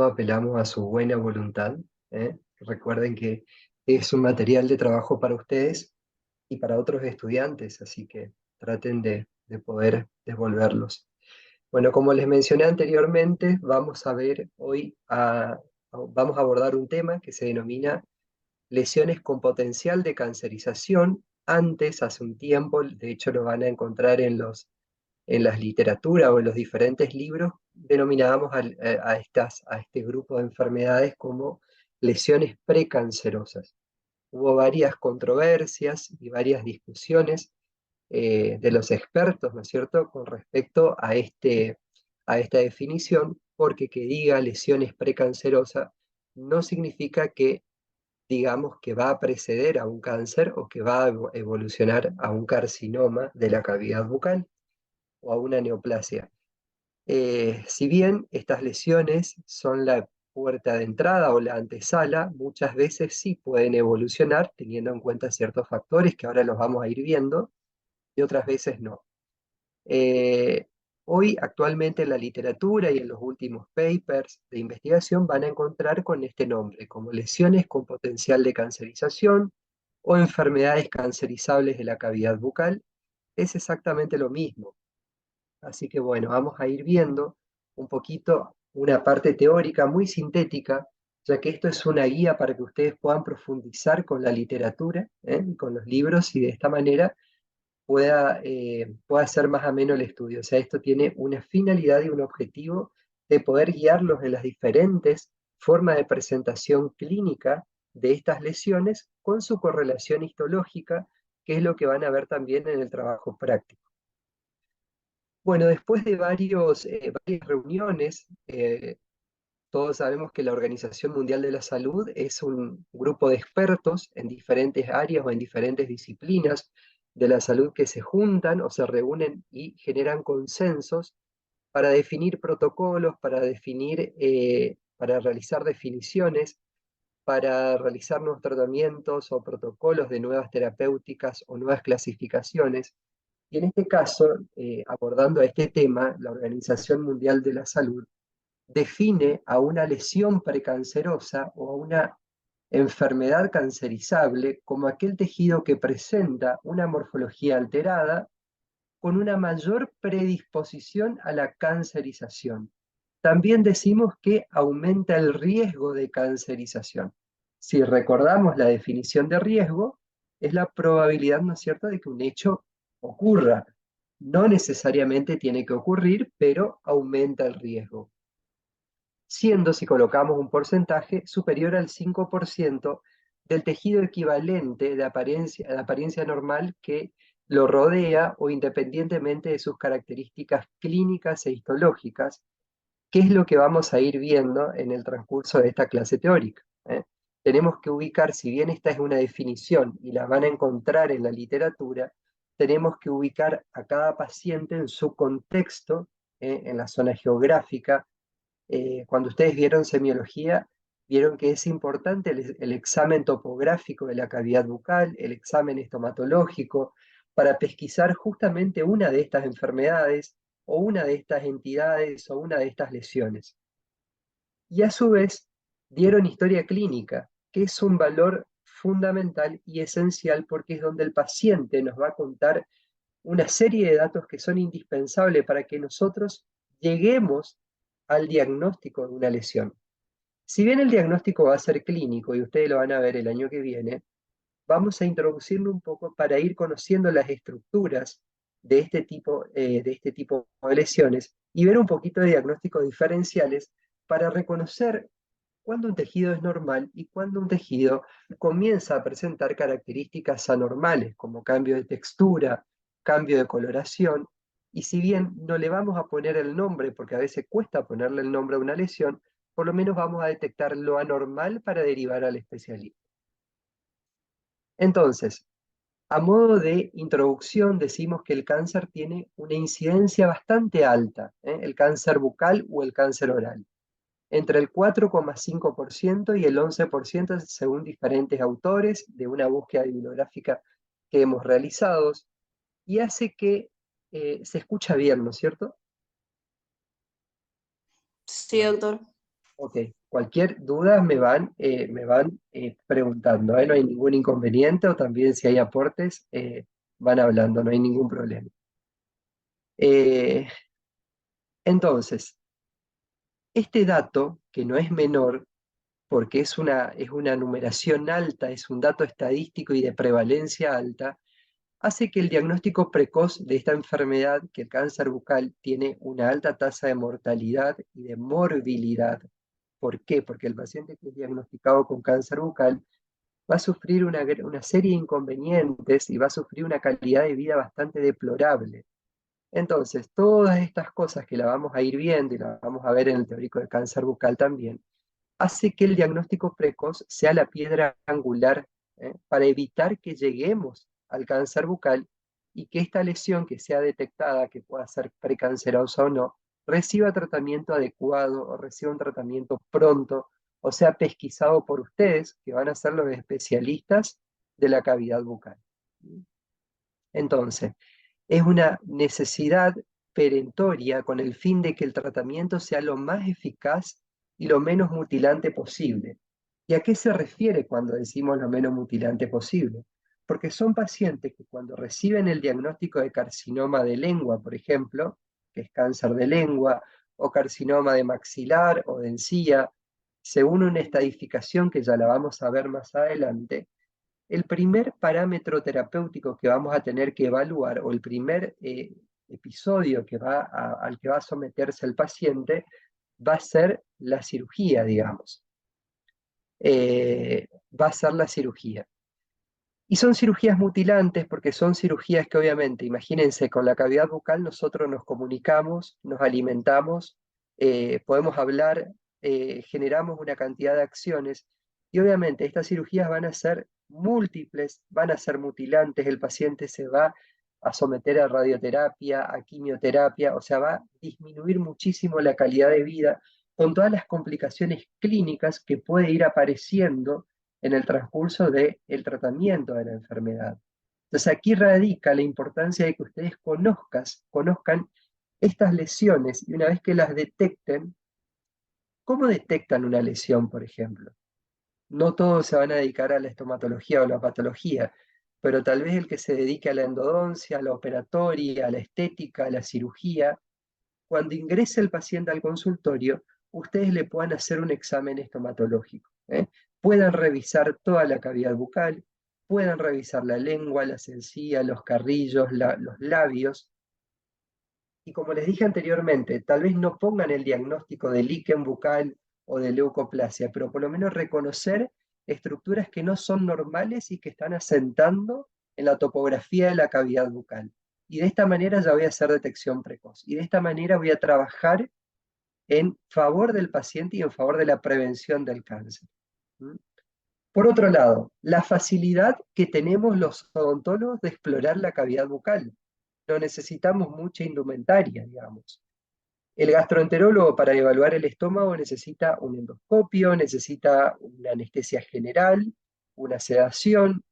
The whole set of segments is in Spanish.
apelamos a su buena voluntad. ¿Eh? Recuerden que es un material de trabajo para ustedes y para otros estudiantes, así que traten de poder devolverlos. Bueno, como les mencioné anteriormente, vamos a ver hoy, vamos a abordar un tema que se denomina lesiones con potencial de cancerización. Antes, hace un tiempo, de hecho lo van a encontrar en las literaturas o en los diferentes libros, denominábamos a este grupo de enfermedades como lesiones precancerosas. Hubo varias controversias y varias discusiones de los expertos, ¿no es cierto?, con respecto a esta definición, porque que diga lesiones precancerosas no significa que digamos que va a preceder a un cáncer o que va a evolucionar a un carcinoma de la cavidad bucal o a una neoplasia. Si bien estas lesiones son la puerta de entrada o la antesala, muchas veces sí pueden evolucionar teniendo en cuenta ciertos factores que ahora los vamos a ir viendo y otras veces no. Eh, Hoy, actualmente en la literatura y en los últimos papers de investigación van a encontrar con este nombre, como lesiones con potencial de cancerización o enfermedades cancerizables de la cavidad bucal. Es exactamente lo mismo. Así que bueno, vamos a ir viendo un poquito una parte teórica muy sintética, ya que esto es una guía para que ustedes puedan profundizar con la literatura, con los libros, y de esta manera pueda ser más ameno el estudio. O sea, esto tiene una finalidad y un objetivo de poder guiarlos en las diferentes formas de presentación clínica de estas lesiones con su correlación histológica, que es lo que van a ver también en el trabajo práctico. Bueno, después de varias reuniones, todos sabemos que la Organización Mundial de la Salud es un grupo de expertos en diferentes áreas o en diferentes disciplinas de la salud que se juntan o se reúnen y generan consensos para definir protocolos, para realizar definiciones, para realizar nuevos tratamientos o protocolos de nuevas terapéuticas o nuevas clasificaciones. Y en este caso, abordando este tema, la Organización Mundial de la Salud define a una lesión precancerosa o a una enfermedad cancerizable como aquel tejido que presenta una morfología alterada con una mayor predisposición a la cancerización. También decimos que aumenta el riesgo de cancerización. Si recordamos la definición de riesgo, es la probabilidad, ¿no es cierto?, de que un hecho ocurra. No necesariamente tiene que ocurrir, pero aumenta el riesgo, siendo, si colocamos un porcentaje, superior al 5% del tejido equivalente de apariencia normal que lo rodea o independientemente de sus características clínicas e histológicas, que es lo que vamos a ir viendo en el transcurso de esta clase teórica. Tenemos que ubicar, si bien esta es una definición y la van a encontrar en la literatura, tenemos que ubicar a cada paciente en su contexto, en la zona geográfica. Cuando ustedes vieron semiología, vieron que es importante el examen topográfico de la cavidad bucal, el examen estomatológico, para pesquisar justamente una de estas enfermedades o una de estas entidades o una de estas lesiones. Y a su vez dieron historia clínica, que es un valor fundamental y esencial porque es donde el paciente nos va a contar una serie de datos que son indispensables para que nosotros lleguemos al diagnóstico de una lesión. Si bien el diagnóstico va a ser clínico y ustedes lo van a ver el año que viene, vamos a introducirlo un poco para ir conociendo las estructuras de este tipo de lesiones y ver un poquito de diagnósticos diferenciales para reconocer cuándo un tejido es normal y cuándo un tejido comienza a presentar características anormales, como cambio de textura, cambio de coloración, y si bien no le vamos a poner el nombre, porque a veces cuesta ponerle el nombre a una lesión, por lo menos vamos a detectar lo anormal para derivar al especialista. Entonces, a modo de introducción, decimos que el cáncer tiene una incidencia bastante alta, el cáncer bucal o el cáncer oral, entre el 4,5% y el 11% según diferentes autores de una búsqueda bibliográfica que hemos realizado, y hace que se escucha bien, ¿no es cierto? Sí, Bueno, doctor. Ok, cualquier duda me van preguntando, ¿eh? No hay ningún inconveniente o también si hay aportes, van hablando, no hay ningún problema. Eh, entonces, este dato, que no es menor, porque es una numeración alta, es un dato estadístico y de prevalencia alta, hace que el diagnóstico precoz de esta enfermedad, que el cáncer bucal, tiene una alta tasa de mortalidad y de morbilidad. ¿Por qué? Porque el paciente que es diagnosticado con cáncer bucal va a sufrir una serie de inconvenientes y va a sufrir una calidad de vida bastante deplorable. Entonces, todas estas cosas que la vamos a ir viendo y la vamos a ver en el teórico de cáncer bucal también, hace que el diagnóstico precoz sea la piedra angular, para evitar que lleguemos al cáncer bucal y que esta lesión que sea detectada, que pueda ser precancerosa o no, reciba tratamiento adecuado o reciba un tratamiento pronto, o sea, pesquisado por ustedes, que van a ser los especialistas de la cavidad bucal. Entonces, es una necesidad perentoria con el fin de que el tratamiento sea lo más eficaz y lo menos mutilante posible. ¿Y a qué se refiere cuando decimos lo menos mutilante posible? Porque son pacientes que cuando reciben el diagnóstico de carcinoma de lengua, por ejemplo, que es cáncer de lengua, o carcinoma de maxilar o de encía, según una estadificación que ya la vamos a ver más adelante, el primer parámetro terapéutico que vamos a tener que evaluar, o el primer episodio al que va a someterse el paciente, va a ser la cirugía, digamos. Va a ser la cirugía. Y son cirugías mutilantes porque son cirugías que obviamente, imagínense, con la cavidad bucal nosotros nos comunicamos, nos alimentamos, podemos hablar, generamos una cantidad de acciones y obviamente estas cirugías van a ser múltiples, van a ser mutilantes, el paciente se va a someter a radioterapia, a quimioterapia, o sea, va a disminuir muchísimo la calidad de vida con todas las complicaciones clínicas que puede ir apareciendo en el transcurso del tratamiento de la enfermedad. Entonces aquí radica la importancia de que ustedes conozcan estas lesiones y una vez que las detecten, ¿cómo detectan una lesión, por ejemplo? No todos se van a dedicar a la estomatología o la patología, pero tal vez el que se dedique a la endodoncia, a la operatoria, a la estética, a la cirugía, cuando ingrese el paciente al consultorio, ustedes le puedan hacer un examen estomatológico, ¿eh? Puedan revisar toda la cavidad bucal, puedan revisar la lengua, la encías, los carrillos, los labios. Y como les dije anteriormente, tal vez no pongan el diagnóstico de líquen bucal o de leucoplasia, pero por lo menos reconocer estructuras que no son normales y que están asentando en la topografía de la cavidad bucal. Y de esta manera ya voy a hacer detección precoz. Y de esta manera voy a trabajar en favor del paciente y en favor de la prevención del cáncer. ¿Mm? Por otro lado, la facilidad que tenemos los odontólogos de explorar la cavidad bucal. No necesitamos mucha indumentaria, digamos. El gastroenterólogo para evaluar el estómago necesita un endoscopio, necesita una anestesia general, una sedación,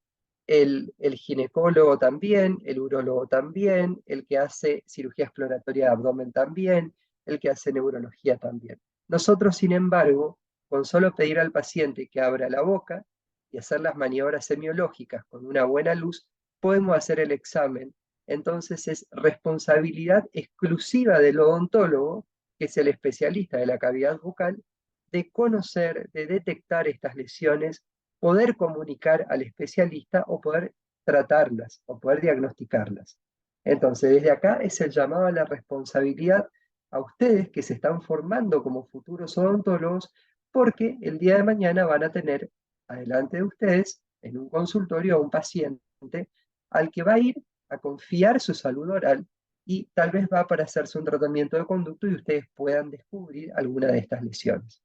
el ginecólogo también, el urólogo también, el que hace cirugía exploratoria de abdomen también, el que hace neurología también. Nosotros, sin embargo, con solo pedir al paciente que abra la boca y hacer las maniobras semiológicas con una buena luz, podemos hacer el examen. Entonces es responsabilidad exclusiva del odontólogo, que es el especialista de la cavidad bucal, de conocer, de detectar estas lesiones, poder comunicar al especialista o poder tratarlas o poder diagnosticarlas. Entonces, desde acá es el llamado a la responsabilidad a ustedes que se están formando como futuros odontólogos, porque el día de mañana van a tener adelante de ustedes, en un consultorio, a un paciente al que va a ir a confiar su salud oral y tal vez va para hacerse un tratamiento de conducto y ustedes puedan descubrir alguna de estas lesiones.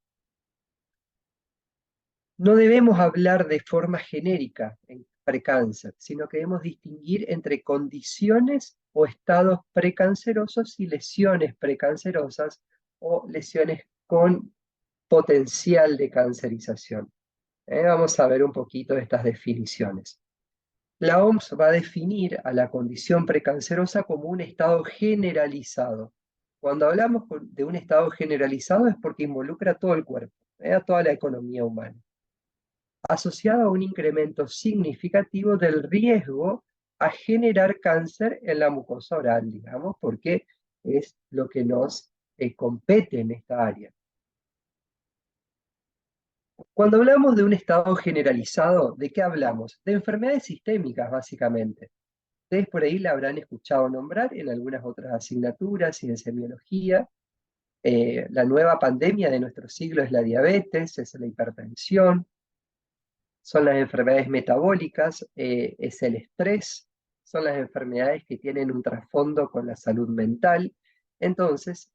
No debemos hablar de forma genérica en precáncer, sino que debemos distinguir entre condiciones o estados precancerosos y lesiones precancerosas o lesiones con potencial de cancerización. Vamos a ver un poquito de estas definiciones. La OMS va a definir a la condición precancerosa como un estado generalizado. Cuando hablamos de un estado generalizado es porque involucra todo el cuerpo. a toda la economía humana, asociado a un incremento significativo del riesgo a generar cáncer en la mucosa oral, digamos, porque es lo que nos compete en esta área. Cuando hablamos de un estado generalizado, ¿de qué hablamos? De enfermedades sistémicas, básicamente. Ustedes por ahí la habrán escuchado nombrar en algunas otras asignaturas, ciencia y biología. La nueva pandemia de nuestro siglo es la diabetes, es la hipertensión, son las enfermedades metabólicas, es el estrés, son las enfermedades que tienen un trasfondo con la salud mental. Entonces,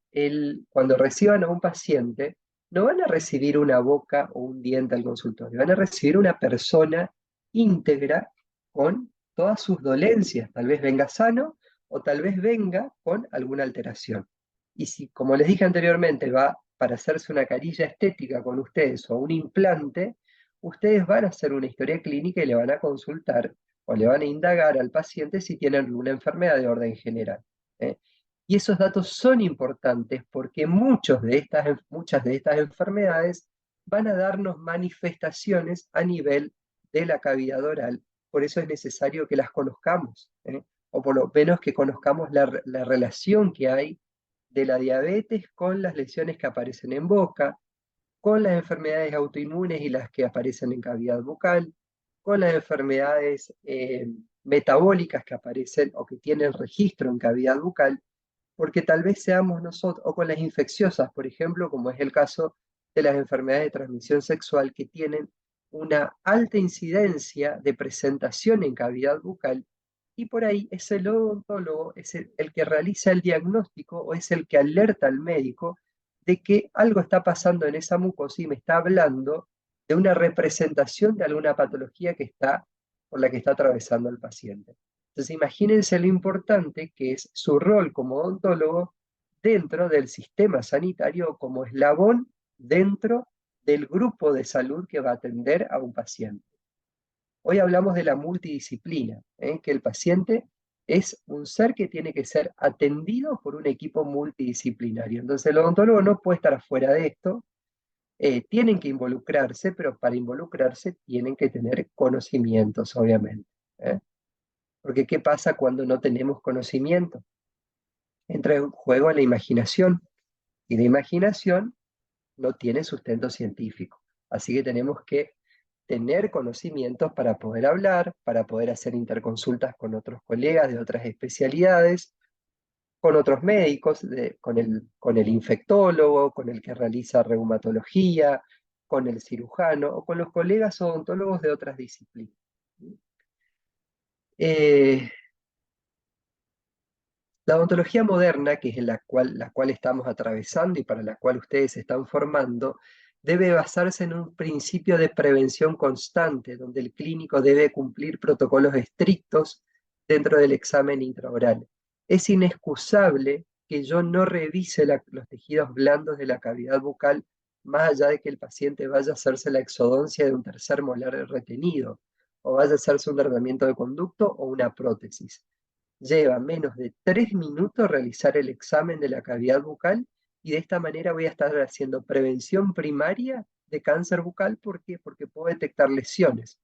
cuando reciban a un paciente, no van a recibir una boca o un diente al consultorio, van a recibir una persona íntegra con todas sus dolencias. Tal vez venga sano o tal vez venga con alguna alteración. Y si, como les dije anteriormente, va para hacerse una carilla estética con ustedes o un implante, ustedes van a hacer una historia clínica y le van a consultar o le van a indagar al paciente si tiene alguna enfermedad de orden general. ¿eh? Y esos datos son importantes porque muchas de estas enfermedades van a darnos manifestaciones a nivel de la cavidad oral. Por eso es necesario que las conozcamos, o por lo menos que conozcamos la relación que hay de la diabetes con las lesiones que aparecen en boca, con las enfermedades autoinmunes y las que aparecen en cavidad bucal, con las enfermedades metabólicas que aparecen o que tienen registro en cavidad bucal, porque tal vez seamos nosotros, o con las infecciosas, por ejemplo, como es el caso de las enfermedades de transmisión sexual que tienen una alta incidencia de presentación en cavidad bucal, y por ahí es el odontólogo, es el que realiza el diagnóstico o es el que alerta al médico de que algo está pasando en esa mucosa y me está hablando de una representación de alguna patología por la que está atravesando el paciente. Entonces imagínense lo importante que es su rol como odontólogo dentro del sistema sanitario como eslabón dentro del grupo de salud que va a atender a un paciente. Hoy hablamos de la multidisciplina, que el paciente es un ser que tiene que ser atendido por un equipo multidisciplinario. Entonces el odontólogo no puede estar afuera de esto, tienen que involucrarse, pero para involucrarse tienen que tener conocimientos, obviamente. ¿eh? Porque ¿qué pasa cuando no tenemos conocimiento? Entra en juego la imaginación, y la imaginación no tiene sustento científico. Así que tenemos que tener conocimientos para poder hablar, para poder hacer interconsultas con otros colegas de otras especialidades, con otros médicos, con el infectólogo, con el que realiza reumatología, con el cirujano o con los colegas odontólogos de otras disciplinas. Eh, La odontología moderna, que es la cual estamos atravesando y para la cual ustedes se están formando, debe basarse en un principio de prevención constante, donde el clínico debe cumplir protocolos estrictos dentro del examen intraoral. Es inexcusable que yo no revise los tejidos blandos de la cavidad bucal más allá de que el paciente vaya a hacerse la exodoncia de un tercer molar retenido, o vaya a hacerse un tratamiento de conducto o una prótesis. Lleva menos de 3 minutos realizar el examen de la cavidad bucal y de esta manera voy a estar haciendo prevención primaria de cáncer bucal. ¿Por qué? Porque puedo detectar lesiones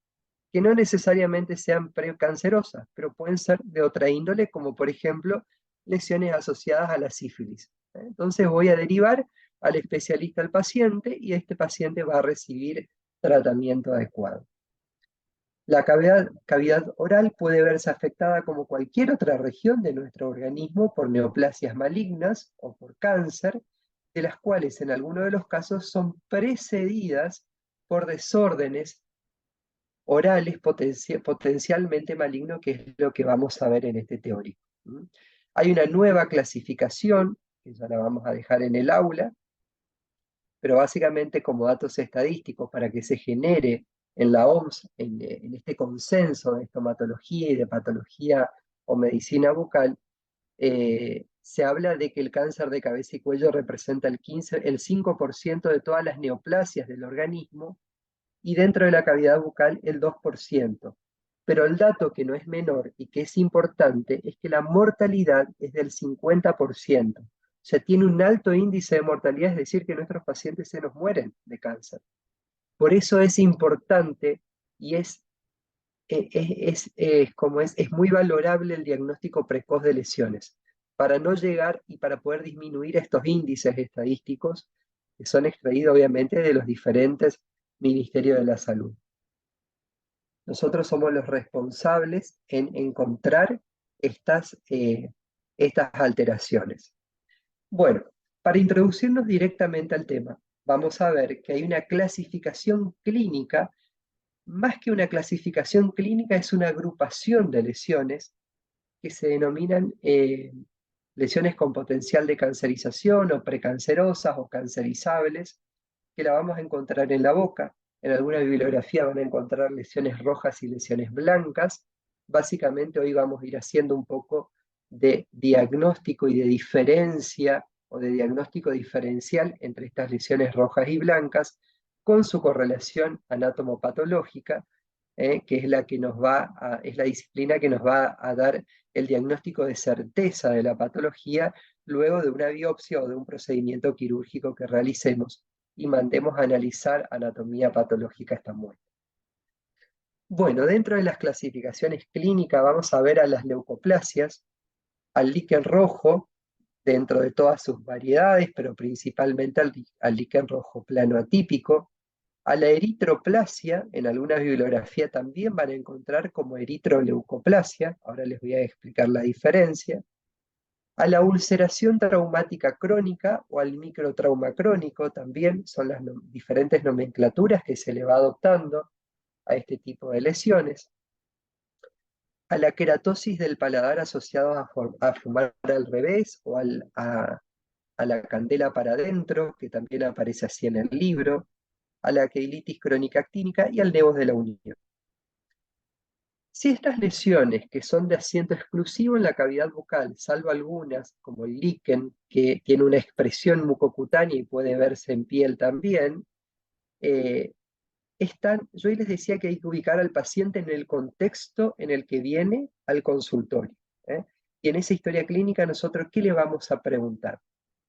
que no necesariamente sean precancerosas, pero pueden ser de otra índole, como por ejemplo lesiones asociadas a la sífilis. Entonces voy a derivar al especialista al paciente y este paciente va a recibir tratamiento adecuado. La cavidad oral puede verse afectada como cualquier otra región de nuestro organismo por neoplasias malignas o por cáncer, de las cuales en algunos de los casos son precedidas por desórdenes orales potencialmente malignos, que es lo que vamos a ver en este teórico. Hay una nueva clasificación, que ya la vamos a dejar en el aula, pero básicamente como datos estadísticos para que se genere en la OMS, en este consenso de estomatología y de patología o medicina bucal, se habla de que el cáncer de cabeza y cuello representa el 5% de todas las neoplasias del organismo y dentro de la cavidad bucal el 2%. Pero el dato que no es menor y que es importante es que la mortalidad es del 50%. sea, tiene un alto índice de mortalidad, es decir, que nuestros pacientes se nos mueren de cáncer. Por eso es importante y es muy valorable el diagnóstico precoz de lesiones, para no llegar y para poder disminuir estos índices estadísticos que son extraídos obviamente de los diferentes ministerios de la salud. Nosotros somos los responsables en encontrar estas alteraciones. Bueno, para introducirnos directamente al tema, vamos a ver que hay una clasificación clínica. Más que una clasificación clínica, es una agrupación de lesiones que se denominan lesiones con potencial de cancerización o precancerosas o cancerizables, que la vamos a encontrar en la boca. En alguna bibliografía van a encontrar lesiones rojas y lesiones blancas. Básicamente hoy vamos a ir haciendo un poco de diagnóstico y de diferencia o de diagnóstico diferencial entre estas lesiones rojas y blancas con su correlación anatomopatológica, que es es la disciplina que nos va a dar el diagnóstico de certeza de la patología luego de una biopsia o de un procedimiento quirúrgico que realicemos y mandemos a analizar anatomía patológica esta muestra. Bueno, dentro de las clasificaciones clínicas vamos a ver a las leucoplasias, al líquen rojo, dentro de todas sus variedades, pero principalmente al líquen rojo plano atípico, a la eritroplasia, en alguna bibliografía también van a encontrar como eritroleucoplasia, ahora les voy a explicar la diferencia, a la ulceración traumática crónica o al microtrauma crónico, también son las diferentes nomenclaturas que se le va adoptando a este tipo de lesiones, a la queratosis del paladar asociado a fumar al revés o a la candela para adentro, que también aparece así en el libro, a la queilitis crónica actínica y al nevos de la unión. Si estas lesiones, que son de asiento exclusivo en la cavidad bucal, salvo algunas, como el líquen, que tiene una expresión mucocutánea y puede verse en piel también, yo les decía que hay que ubicar al paciente en el contexto en el que viene al consultorio. Y en esa historia clínica nosotros, ¿qué le vamos a preguntar?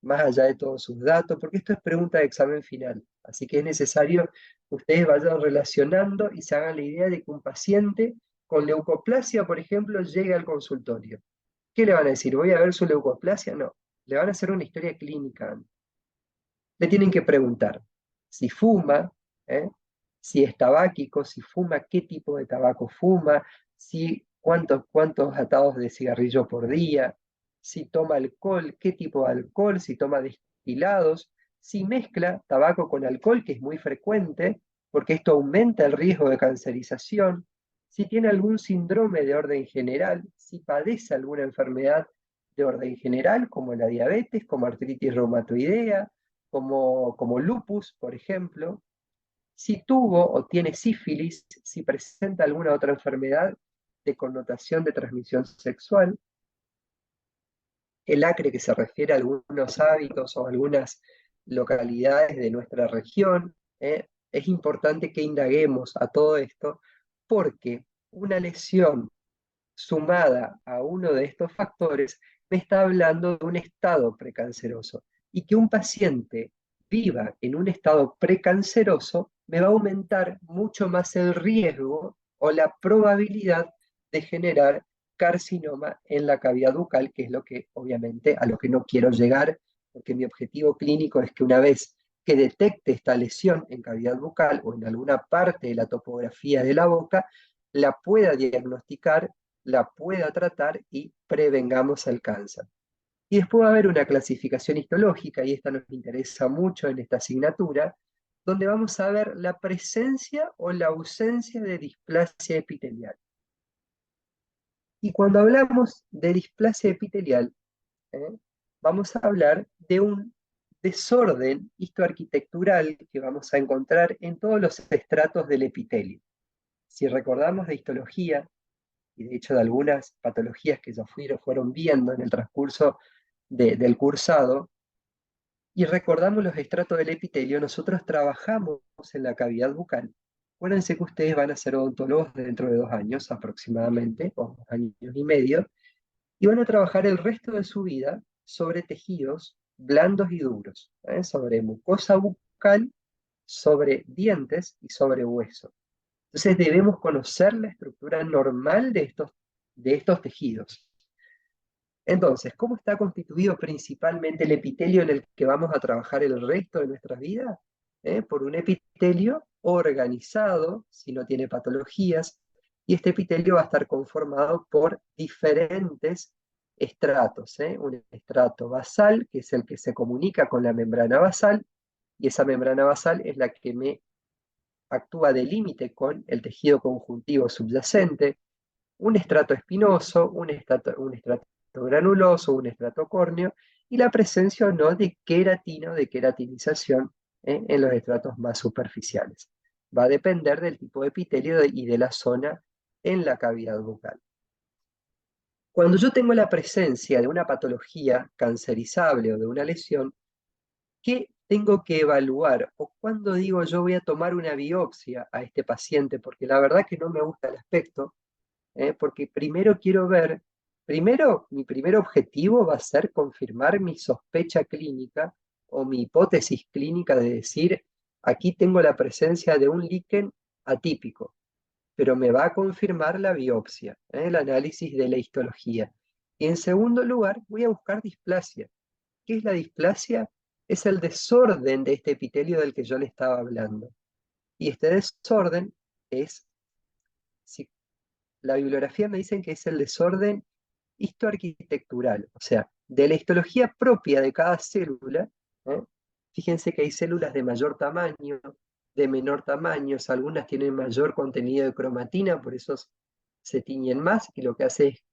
Más allá de todos sus datos, porque esto es pregunta de examen final. Así que es necesario que ustedes vayan relacionando y se hagan la idea de que un paciente con leucoplasia, por ejemplo, llegue al consultorio. ¿Qué le van a decir? ¿Voy a ver su leucoplasia? No. Le van a hacer una historia clínica. Le tienen que preguntar si fuma, ¿eh? Si es tabáquico, si fuma, qué tipo de tabaco fuma, cuántos atados de cigarrillo por día, si toma alcohol, qué tipo de alcohol, si toma destilados, si mezcla tabaco con alcohol, que es muy frecuente, porque esto aumenta el riesgo de cancerización, si tiene algún síndrome de orden general, si padece alguna enfermedad de orden general, como la diabetes, como artritis reumatoidea, como lupus, por ejemplo, si tuvo o tiene sífilis, si presenta alguna otra enfermedad de connotación de transmisión sexual, el acre, que se refiere a algunos hábitos o algunas localidades de nuestra región. Es importante que indaguemos a todo esto porque una lesión sumada a uno de estos factores me está hablando de un estado precanceroso y que un paciente viva en un estado precanceroso me va a aumentar mucho más el riesgo o la probabilidad de generar carcinoma en la cavidad bucal, que es lo que obviamente a lo que no quiero llegar, porque mi objetivo clínico es que una vez que detecte esta lesión en cavidad bucal o en alguna parte de la topografía de la boca, la pueda diagnosticar, la pueda tratar y prevengamos el cáncer. Y después va a haber una clasificación histológica, y esta nos interesa mucho en esta asignatura, donde vamos a ver la presencia o la ausencia de displasia epitelial. Y cuando hablamos de displasia epitelial, vamos a hablar de un desorden histoarquitectural que vamos a encontrar en todos los estratos del epitelio. Si recordamos de histología, y de hecho de algunas patologías que ya fueron viendo en el transcurso del cursado, y recordamos los estratos del epitelio, nosotros trabajamos en la cavidad bucal. Acuérdense que ustedes van a ser odontólogos dentro de 2 años aproximadamente, o 2 años y medio, y van a trabajar el resto de su vida sobre tejidos blandos y duros, sobre mucosa bucal, sobre dientes y sobre hueso. Entonces debemos conocer la estructura normal de estos tejidos. Entonces, ¿cómo está constituido principalmente el epitelio en el que vamos a trabajar el resto de nuestras vidas? Por un epitelio organizado, si no tiene patologías, y este epitelio va a estar conformado por diferentes estratos. Un estrato basal, que es el que se comunica con la membrana basal, y esa membrana basal es la que me actúa de límite con el tejido conjuntivo subyacente, un estrato espinoso, un estrato granuloso, un estrato córneo, y la presencia o no de queratina o de queratinización en los estratos más superficiales. Va a depender del tipo de epitelio y de la zona en la cavidad bucal. Cuando yo tengo la presencia de una patología cancerizable o de una lesión, ¿qué tengo que evaluar? O cuando digo yo voy a tomar una biopsia a este paciente, porque la verdad que no me gusta el aspecto, porque primero quiero ver, mi primer objetivo va a ser confirmar mi sospecha clínica o mi hipótesis clínica de decir, aquí tengo la presencia de un líquen atípico, pero me va a confirmar la biopsia, el análisis de la histología. Y en segundo lugar, voy a buscar displasia. ¿Qué es la displasia? Es el desorden de este epitelio del que yo le estaba hablando. Y este desorden es, si la bibliografía me dicen que es el desorden histoarquitectural, o sea, de la histología propia de cada célula. ¿eh? Fíjense que hay células de mayor tamaño, de menor tamaño, algunas tienen mayor contenido de cromatina, por eso se tiñen más, y lo que hace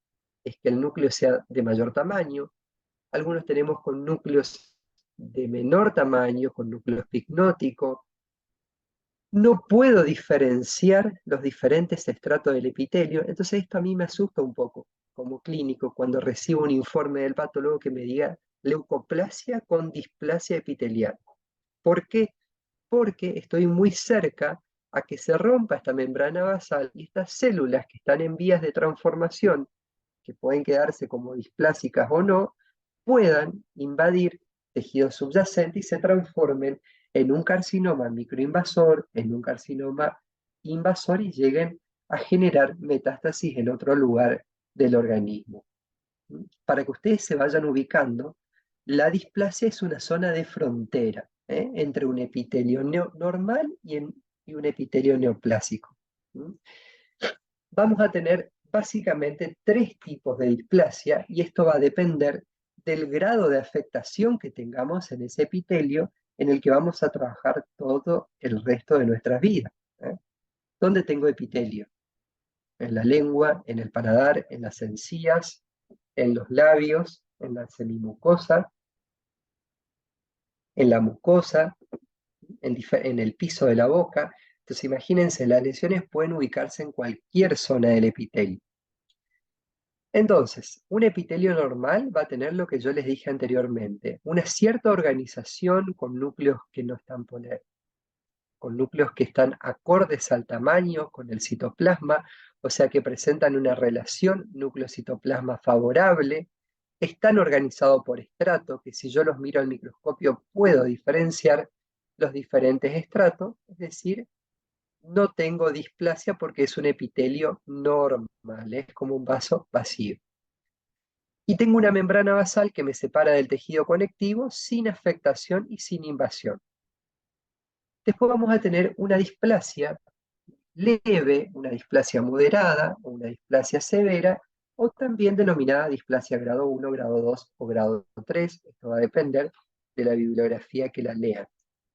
es que el núcleo sea de mayor tamaño. Algunos tenemos con núcleos de menor tamaño, con núcleos picnóticos. No puedo diferenciar los diferentes estratos del epitelio, entonces esto a mí me asusta un poco como clínico cuando recibo un informe del patólogo que me diga leucoplasia con displasia epitelial. ¿Por qué? Porque estoy muy cerca a que se rompa esta membrana basal y estas células que están en vías de transformación, que pueden quedarse como displásicas o no, puedan invadir tejido subyacente y se transformen en un carcinoma microinvasor, en un carcinoma invasor y lleguen a generar metástasis en otro lugar del organismo. Para que ustedes se vayan ubicando, la displasia es una zona de frontera entre un epitelio normal y un epitelio neoplásico. Vamos a tener básicamente tres tipos de displasia y esto va a depender del grado de afectación que tengamos en ese epitelio en el que vamos a trabajar todo el resto de nuestras vidas. ¿Dónde tengo epitelio? En la lengua, en el paladar, en las encías, en los labios, en la semimucosa, en la mucosa, en el piso de la boca. Entonces imagínense, las lesiones pueden ubicarse en cualquier zona del epitelio. Entonces, un epitelio normal va a tener lo que yo les dije anteriormente, una cierta organización con núcleos que no están con núcleos que están acordes al tamaño con el citoplasma, o sea que presentan una relación núcleo-citoplasma favorable, están organizados por estrato, que si yo los miro al microscopio puedo diferenciar los diferentes estratos, es decir, no tengo displasia porque es un epitelio normal, es como un vaso vacío. Y tengo una membrana basal que me separa del tejido conectivo sin afectación y sin invasión. Después vamos a tener una displasia leve, una displasia moderada, o una displasia severa, o también denominada displasia grado 1, grado 2 o grado 3. Esto va a depender de la bibliografía que la lean.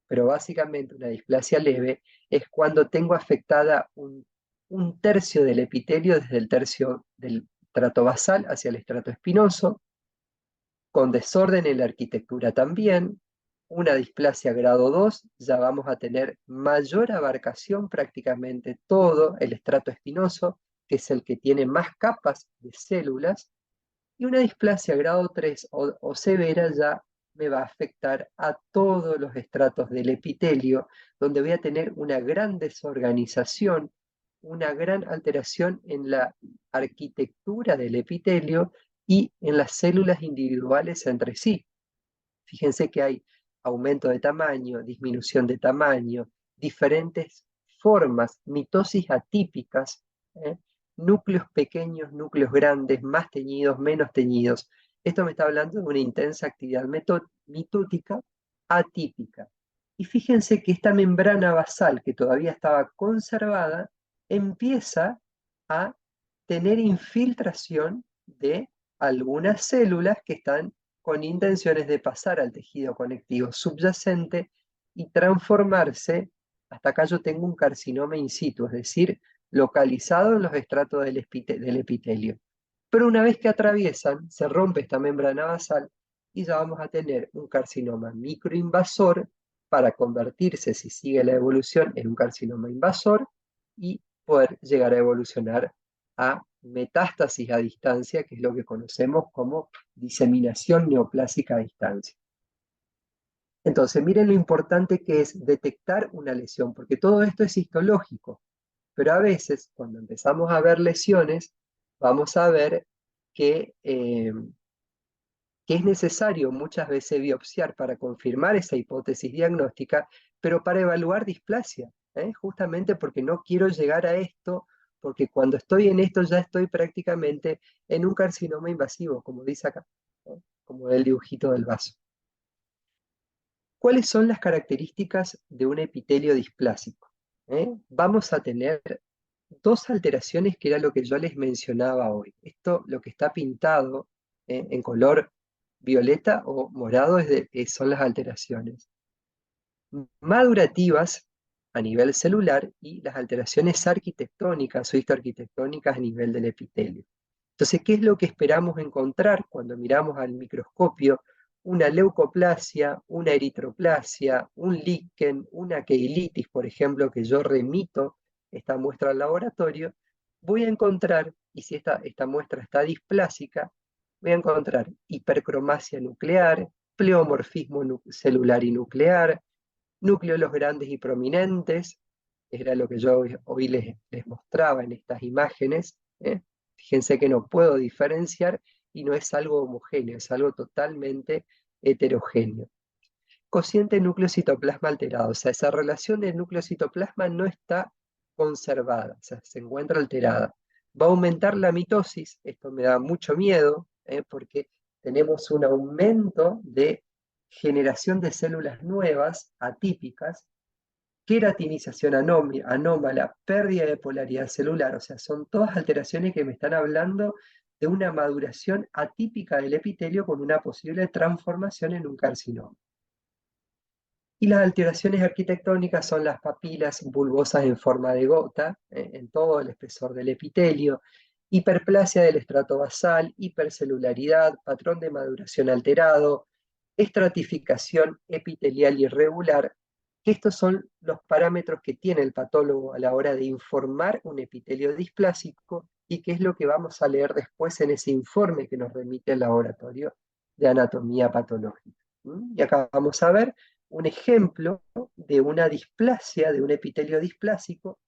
Pero básicamente una displasia leve es cuando tengo afectada un tercio del epitelio desde el tercio del estrato basal hacia el estrato espinoso, con desorden en la arquitectura también. Una displasia grado 2, ya vamos a tener mayor abarcación, prácticamente todo el estrato espinoso, que es el que tiene más capas de células, y una displasia grado 3 o severa ya me va a afectar a todos los estratos del epitelio, donde voy a tener una gran desorganización, una gran alteración en la arquitectura del epitelio y en las células individuales entre sí. Fíjense que hay aumento de tamaño, disminución de tamaño, diferentes formas, mitosis atípicas, ¿eh? Núcleos pequeños, núcleos grandes, más teñidos, menos teñidos. Esto me está hablando de una intensa actividad mitótica atípica. Y fíjense que esta membrana basal, que todavía estaba conservada, empieza a tener infiltración de algunas células que están con intenciones de pasar al tejido conectivo subyacente y transformarse. Hasta acá yo tengo un carcinoma in situ, es decir, localizado en los estratos del epitelio. Pero una vez que atraviesan, se rompe esta membrana basal y ya vamos a tener un carcinoma microinvasor para convertirse, si sigue la evolución, en un carcinoma invasor y poder llegar a evolucionar a metástasis a distancia, que es lo que conocemos como diseminación neoplásica a distancia. Entonces, miren lo importante que es detectar una lesión, porque todo esto es histológico, pero a veces, cuando empezamos a ver lesiones, vamos a ver que es necesario muchas veces biopsiar para confirmar esa hipótesis diagnóstica, pero para evaluar displasia, justamente porque no quiero llegar a esto, porque cuando estoy en esto ya estoy prácticamente en un carcinoma invasivo, como dice acá, ¿no? Como el dibujito del vaso. ¿Cuáles son las características de un epitelio displásico? Vamos a tener dos alteraciones que era lo que yo les mencionaba hoy. Esto, lo que está pintado en color violeta o morado son las alteraciones madurativas a nivel celular y las alteraciones arquitectónicas o histoarquitectónicas a nivel del epitelio. Entonces, ¿qué es lo que esperamos encontrar cuando miramos al microscopio? Una leucoplasia, una eritroplasia, un líquen, una keilitis, por ejemplo, que yo remito esta muestra al laboratorio, voy a encontrar, y si esta muestra está displásica, voy a encontrar hipercromasia nuclear, pleomorfismo celular y nuclear, núcleos grandes y prominentes, era lo que yo hoy les mostraba en estas imágenes. Fíjense que no puedo diferenciar y no es algo homogéneo, es algo totalmente heterogéneo. Cociente núcleo-citoplasma alterado, o sea, esa relación del núcleo-citoplasma no está conservada, o sea, se encuentra alterada. Va a aumentar la mitosis, esto me da mucho miedo, porque tenemos un aumento de generación de células nuevas, atípicas, queratinización anómala, pérdida de polaridad celular, o sea, son todas alteraciones que me están hablando de una maduración atípica del epitelio con una posible transformación en un carcinoma. Y las alteraciones arquitectónicas son las papilas bulbosas en forma de gota, en todo el espesor del epitelio, hiperplasia del estrato basal, hipercelularidad, patrón de maduración alterado, estratificación epitelial irregular, que estos son los parámetros que tiene el patólogo a la hora de informar un epitelio displásico y que es lo que vamos a leer después en ese informe que nos remite el laboratorio de anatomía patológica. Y acá vamos a ver un ejemplo de una displasia, de un epitelio displásico,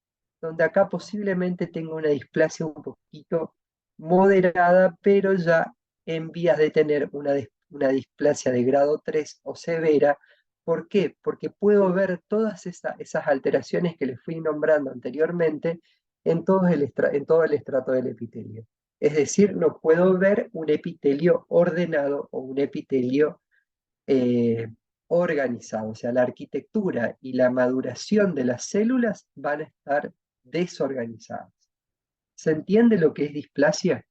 donde acá posiblemente tenga una displasia un poquito moderada, pero ya en vías de tener una displasia de grado 3 o severa. ¿Por qué? Porque puedo ver todas esas alteraciones que les fui nombrando anteriormente en todo el estrato del epitelio. Es decir, no puedo ver un epitelio ordenado o un epitelio eh, organizado, o sea, la arquitectura y la maduración de las células van a estar desorganizadas. ¿Se entiende lo que es displasia?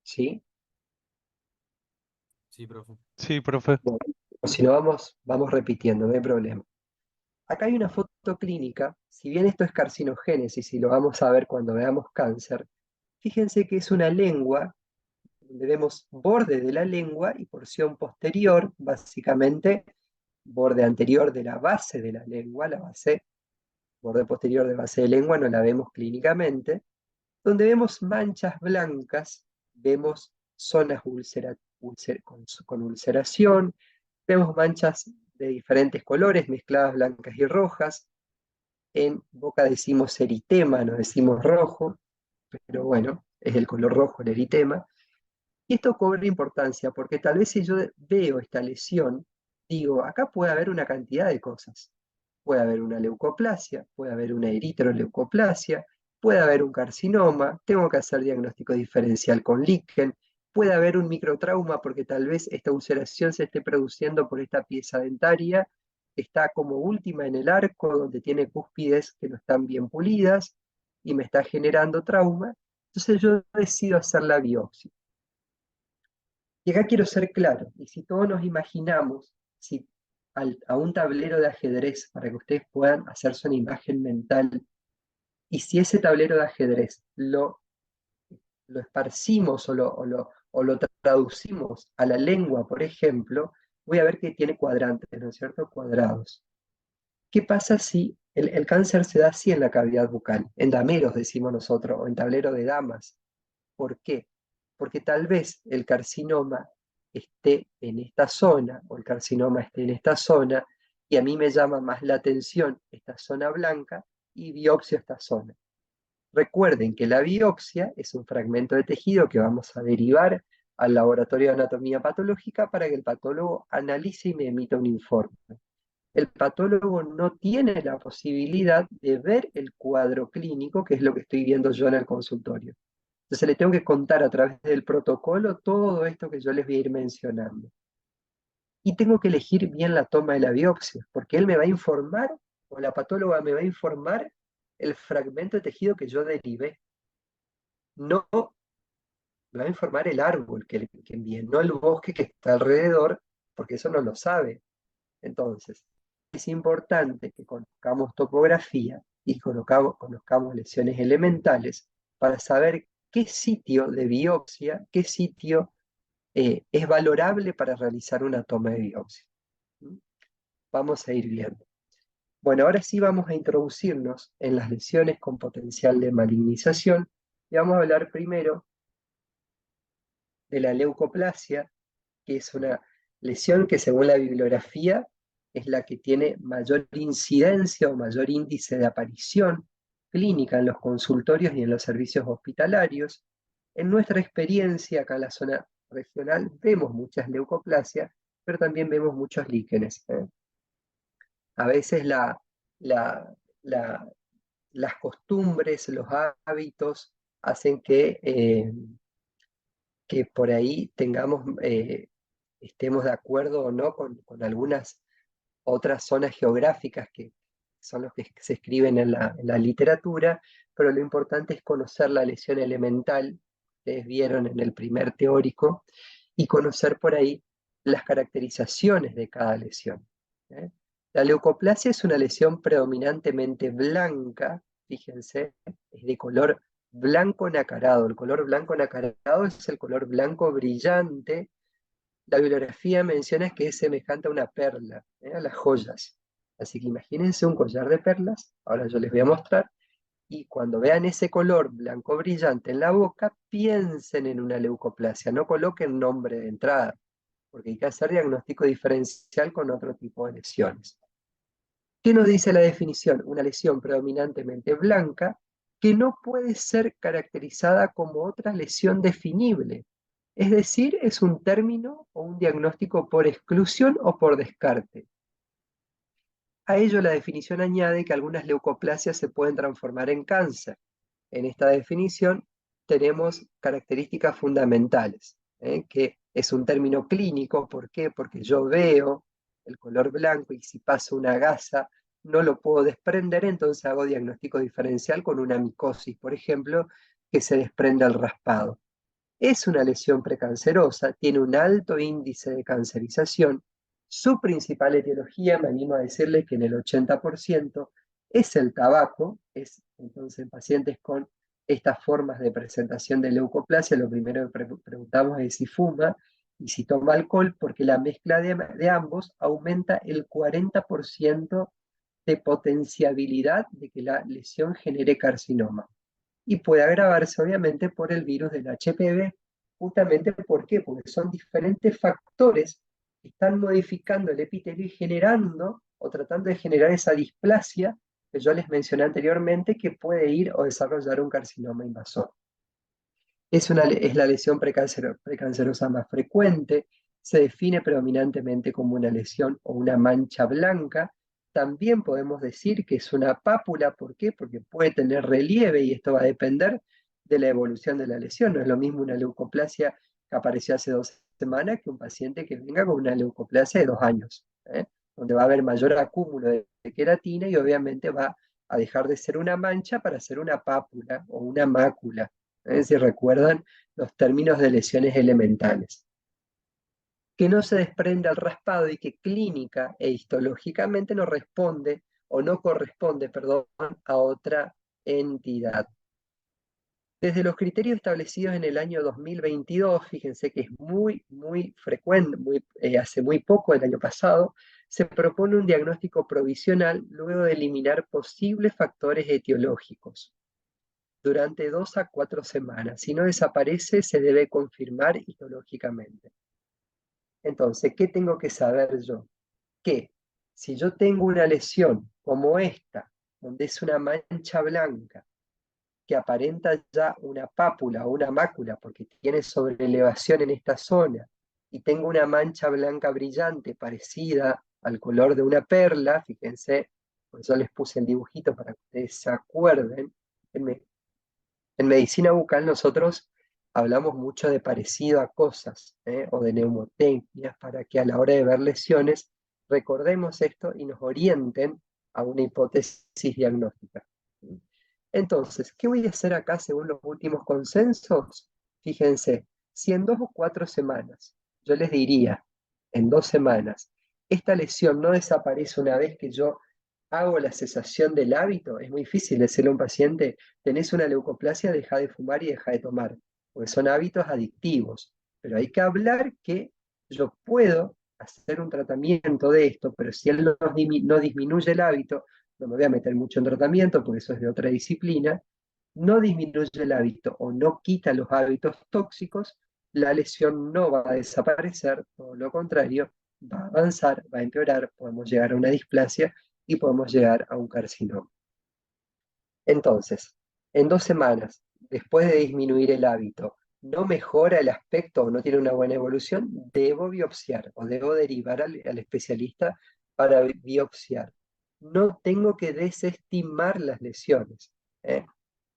¿Sí? Sí, profe. Sí, profe. Bueno, o si no, vamos repitiendo, no hay problema. Acá hay una foto clínica, si bien esto es carcinogénesis y lo vamos a ver cuando veamos cáncer, fíjense que es una lengua, donde vemos borde de la lengua y porción posterior, básicamente borde anterior de la base de la lengua, la base, borde posterior de base de lengua no la vemos clínicamente, donde vemos manchas blancas, vemos zonas con ulceración, vemos manchas de diferentes colores, mezcladas blancas y rojas. En boca decimos eritema, no decimos rojo, pero bueno, es el color rojo el eritema. Y esto cobra importancia porque tal vez si yo veo esta lesión, digo, acá puede haber una cantidad de cosas. Puede haber una leucoplasia, puede haber una eritroleucoplasia, puede haber un carcinoma, tengo que hacer diagnóstico diferencial con líquen, puede haber un microtrauma porque tal vez esta ulceración se esté produciendo por esta pieza dentaria que está como última en el arco, donde tiene cúspides que no están bien pulidas y me está generando trauma. Entonces yo decido hacer la biopsia. Y acá quiero ser claro, y si todos nos imaginamos, si a un tablero de ajedrez, para que ustedes puedan hacerse una imagen mental, y si ese tablero de ajedrez lo esparcimos o lo traducimos a la lengua, por ejemplo, voy a ver que tiene cuadrantes, ¿no es cierto? Cuadrados. ¿Qué pasa si el cáncer se da así en la cavidad bucal? En dameros, decimos nosotros, o en tablero de damas. ¿Por qué? Porque tal vez el carcinoma esté en esta zona o el carcinoma esté en esta zona y a mí me llama más la atención esta zona blanca y biopsio esta zona. Recuerden que la biopsia es un fragmento de tejido que vamos a derivar al laboratorio de anatomía patológica para que el patólogo analice y me emita un informe. El patólogo no tiene la posibilidad de ver el cuadro clínico, que es lo que estoy viendo yo en el consultorio. Entonces le tengo que contar a través del protocolo todo esto que yo les voy a ir mencionando. Y tengo que elegir bien la toma de la biopsia, porque él me va a informar, o la patóloga me va a informar el fragmento de tejido que yo derivé. No me va a informar el árbol que envié, no el bosque que está alrededor, porque eso no lo sabe. Entonces, es importante que conozcamos topografía y conozcamos lesiones elementales para saber qué sitio de biopsia, qué sitio es valorable para realizar una toma de biopsia. ¿Mm? Vamos a ir viendo. Bueno, ahora sí vamos a introducirnos en las lesiones con potencial de malignización y vamos a hablar primero de la leucoplasia, que es una lesión que según la bibliografía es la que tiene mayor incidencia o mayor índice de aparición clínica en los consultorios y en los servicios hospitalarios. En nuestra experiencia acá en la zona regional vemos muchas leucoplasias, pero también vemos muchos líquenes. A veces la- la- las costumbres, los hábitos hacen que por ahí estemos de acuerdo o no con algunas otras zonas geográficas que son los que se escriben en la literatura, pero lo importante es conocer la lesión elemental, ustedes vieron en el primer teórico, y conocer por ahí las caracterizaciones de cada lesión. ¿Eh? La leucoplasia es una lesión predominantemente blanca, fíjense, es de color blanco nacarado. El color blanco nacarado es el color blanco brillante. La bibliografía menciona que es semejante a una perla, a las joyas. Así que imagínense un collar de perlas, ahora yo les voy a mostrar, y cuando vean ese color blanco brillante en la boca, piensen en una leucoplasia, no coloquen nombre de entrada, porque hay que hacer diagnóstico diferencial con otro tipo de lesiones. ¿Qué nos dice la definición? Una lesión predominantemente blanca que no puede ser caracterizada como otra lesión definible. Es decir, es un término o un diagnóstico por exclusión o por descarte. A ello la definición añade que algunas leucoplasias se pueden transformar en cáncer. En esta definición tenemos características fundamentales, que es un término clínico. ¿Por qué? Porque yo veo el color blanco y si paso una gasa no lo puedo desprender, entonces hago diagnóstico diferencial con una micosis, por ejemplo, que se desprende al raspado. Es una lesión precancerosa, tiene un alto índice de cancerización. Su principal etiología, me animo a decirle que en el 80% es el tabaco. Entonces, en pacientes con estas formas de presentación de leucoplasia, lo primero que preguntamos es si fuma y si toma alcohol, porque la mezcla de ambos aumenta el 40% de potenciabilidad de que la lesión genere carcinoma y puede agravarse obviamente por el virus del HPV. Justamente ¿por qué? Porque son diferentes factores que están modificando el epitelio y generando o tratando de generar esa displasia que yo les mencioné anteriormente que puede ir o desarrollar un carcinoma invasor. Es la lesión precancerosa más frecuente, se define predominantemente como una lesión o una mancha blanca. También podemos decir que es una pápula, ¿por qué? Porque puede tener relieve y esto va a depender de la evolución de la lesión. No es lo mismo una leucoplasia que apareció hace 2 semanas que un paciente que venga con una leucoplasia de 2 años, ¿eh? Donde va a haber mayor acúmulo de queratina y obviamente va a dejar de ser una mancha para ser una pápula o una mácula. Si recuerdan los términos de lesiones elementales, que no se desprende al raspado y que clínica e histológicamente no responde o no corresponde, perdón, a otra entidad. Desde los criterios establecidos en el año 2022, fíjense que es muy frecuente, hace muy poco, el año pasado, se propone un diagnóstico provisional luego de eliminar posibles factores etiológicos durante 2 a 4 semanas. Si no desaparece, se debe confirmar histológicamente. Entonces, ¿qué tengo que saber yo? Que si yo tengo una lesión como esta, donde es una mancha blanca, que aparenta ya una pápula o una mácula, porque tiene sobrelevación en esta zona, y tengo una mancha blanca brillante parecida al color de una perla, fíjense, por eso les puse el dibujito para que ustedes se acuerden. En medicina bucal nosotros hablamos mucho de parecido a cosas, o de mnemotecnias, para que a la hora de ver lesiones recordemos esto y nos orienten a una hipótesis diagnóstica. Entonces, ¿qué voy a hacer acá según los últimos consensos? Fíjense, si en 2 o 4 semanas, yo les diría, en 2 semanas, esta lesión no desaparece una vez que yo hago la cesación del hábito, es muy difícil decirle a un paciente, tenés una leucoplasia, deja de fumar y deja de tomar, porque son hábitos adictivos. Pero hay que hablar que yo puedo hacer un tratamiento de esto, pero si él no disminuye el hábito, no me voy a meter mucho en tratamiento, porque eso es de otra disciplina, no disminuye el hábito o no quita los hábitos tóxicos, la lesión no va a desaparecer, todo lo contrario, va a avanzar, va a empeorar, podemos llegar a una displasia y podemos llegar a un carcinoma. Entonces, en 2 semanas, después de disminuir el hábito, no mejora el aspecto o no tiene una buena evolución, debo biopsiar o debo derivar al especialista para biopsiar. No tengo que desestimar las lesiones, ¿eh?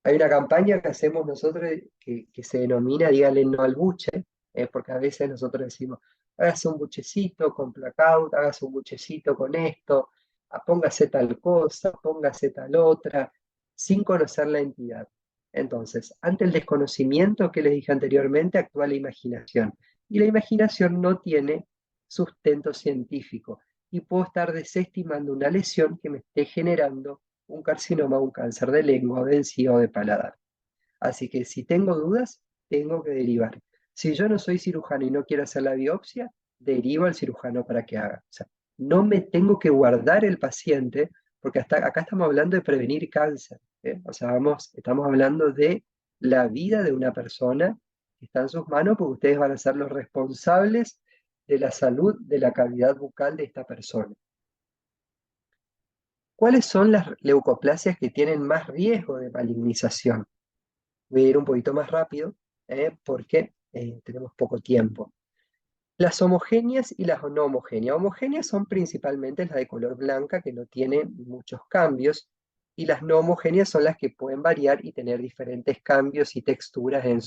Hay una campaña que hacemos nosotros que se denomina Dígale no al buche, porque a veces nosotros decimos, hágase un buchecito con Placaut, hágase un buchecito con esto, póngase tal cosa, póngase tal otra, sin conocer la entidad. Entonces, ante el desconocimiento que les dije anteriormente, actúa la imaginación. Y la imaginación no tiene sustento científico. Y puedo estar desestimando una lesión que me esté generando un carcinoma, un cáncer de lengua, de encía o de paladar. Así que si tengo dudas, tengo que derivar. Si yo no soy cirujano y no quiero hacer la biopsia, derivo al cirujano para que haga. O sea, no me tengo que guardar el paciente, porque hasta acá estamos hablando de prevenir cáncer, ¿eh? O sea, estamos hablando de la vida de una persona que está en sus manos, porque ustedes van a ser los responsables de la salud de la cavidad bucal de esta persona. ¿Cuáles son las leucoplasias que tienen más riesgo de malignización? Voy a ir un poquito más rápido, porque tenemos poco tiempo. Las homogéneas y las no homogéneas. Homogéneas son principalmente las de color blanca, que no tienen muchos cambios, y las no homogéneas son las que pueden variar y tener diferentes cambios y texturas en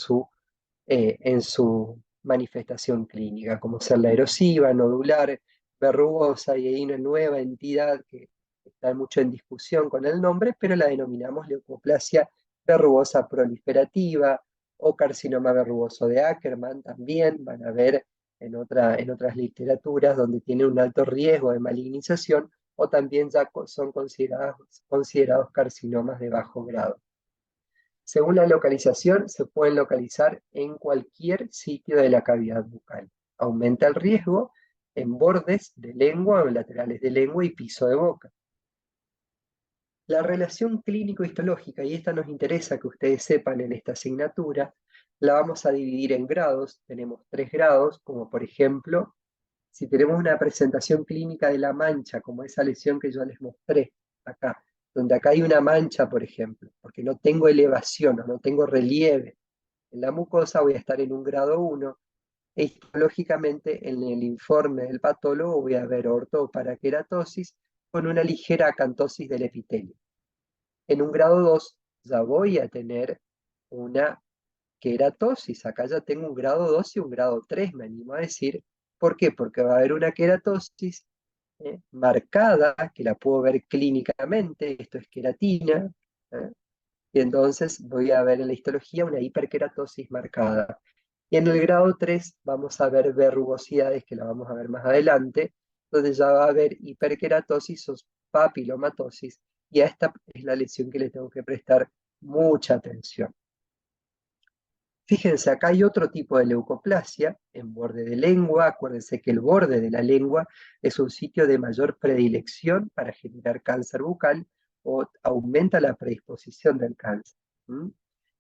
su manifestación clínica, como ser la erosiva, nodular, verrugosa, y hay una nueva entidad que está mucho en discusión con el nombre, pero la denominamos leucoplasia verrugosa proliferativa o carcinoma verrugoso de Ackermann. También van a ver en otras literaturas donde tiene un alto riesgo de malignización, o también ya son considerados carcinomas de bajo grado. Según la localización, se pueden localizar en cualquier sitio de la cavidad bucal. Aumenta el riesgo en bordes de lengua o laterales de lengua y piso de boca. La relación clínico-histológica, y esta nos interesa que ustedes sepan en esta asignatura, la vamos a dividir en grados. Tenemos 3 grados, como por ejemplo, si tenemos una presentación clínica de la mancha, como esa lesión que yo les mostré acá, donde acá hay una mancha, por ejemplo, porque no tengo elevación o no tengo relieve, en la mucosa, voy a estar en un grado 1, e histológicamente en el informe del patólogo voy a ver orto o paraqueratosis con una ligera acantosis del epitelio. En un grado 2 ya voy a tener una queratosis. Acá ya tengo un grado 2 y un grado 3, me animo a decir. ¿Por qué? Porque va a haber una queratosis marcada, que la puedo ver clínicamente, esto es queratina, ¿eh? Y entonces voy a ver en la histología una hiperqueratosis marcada. Y en el grado 3 vamos a ver verrugosidades, que la vamos a ver más adelante, donde ya va a haber hiperqueratosis o papilomatosis, y a esta es la lesión que le tengo que prestar mucha atención. Fíjense, acá hay otro tipo de leucoplasia en borde de lengua. Acuérdense que el borde de la lengua es un sitio de mayor predilección para generar cáncer bucal o aumenta la predisposición del cáncer. ¿Mm?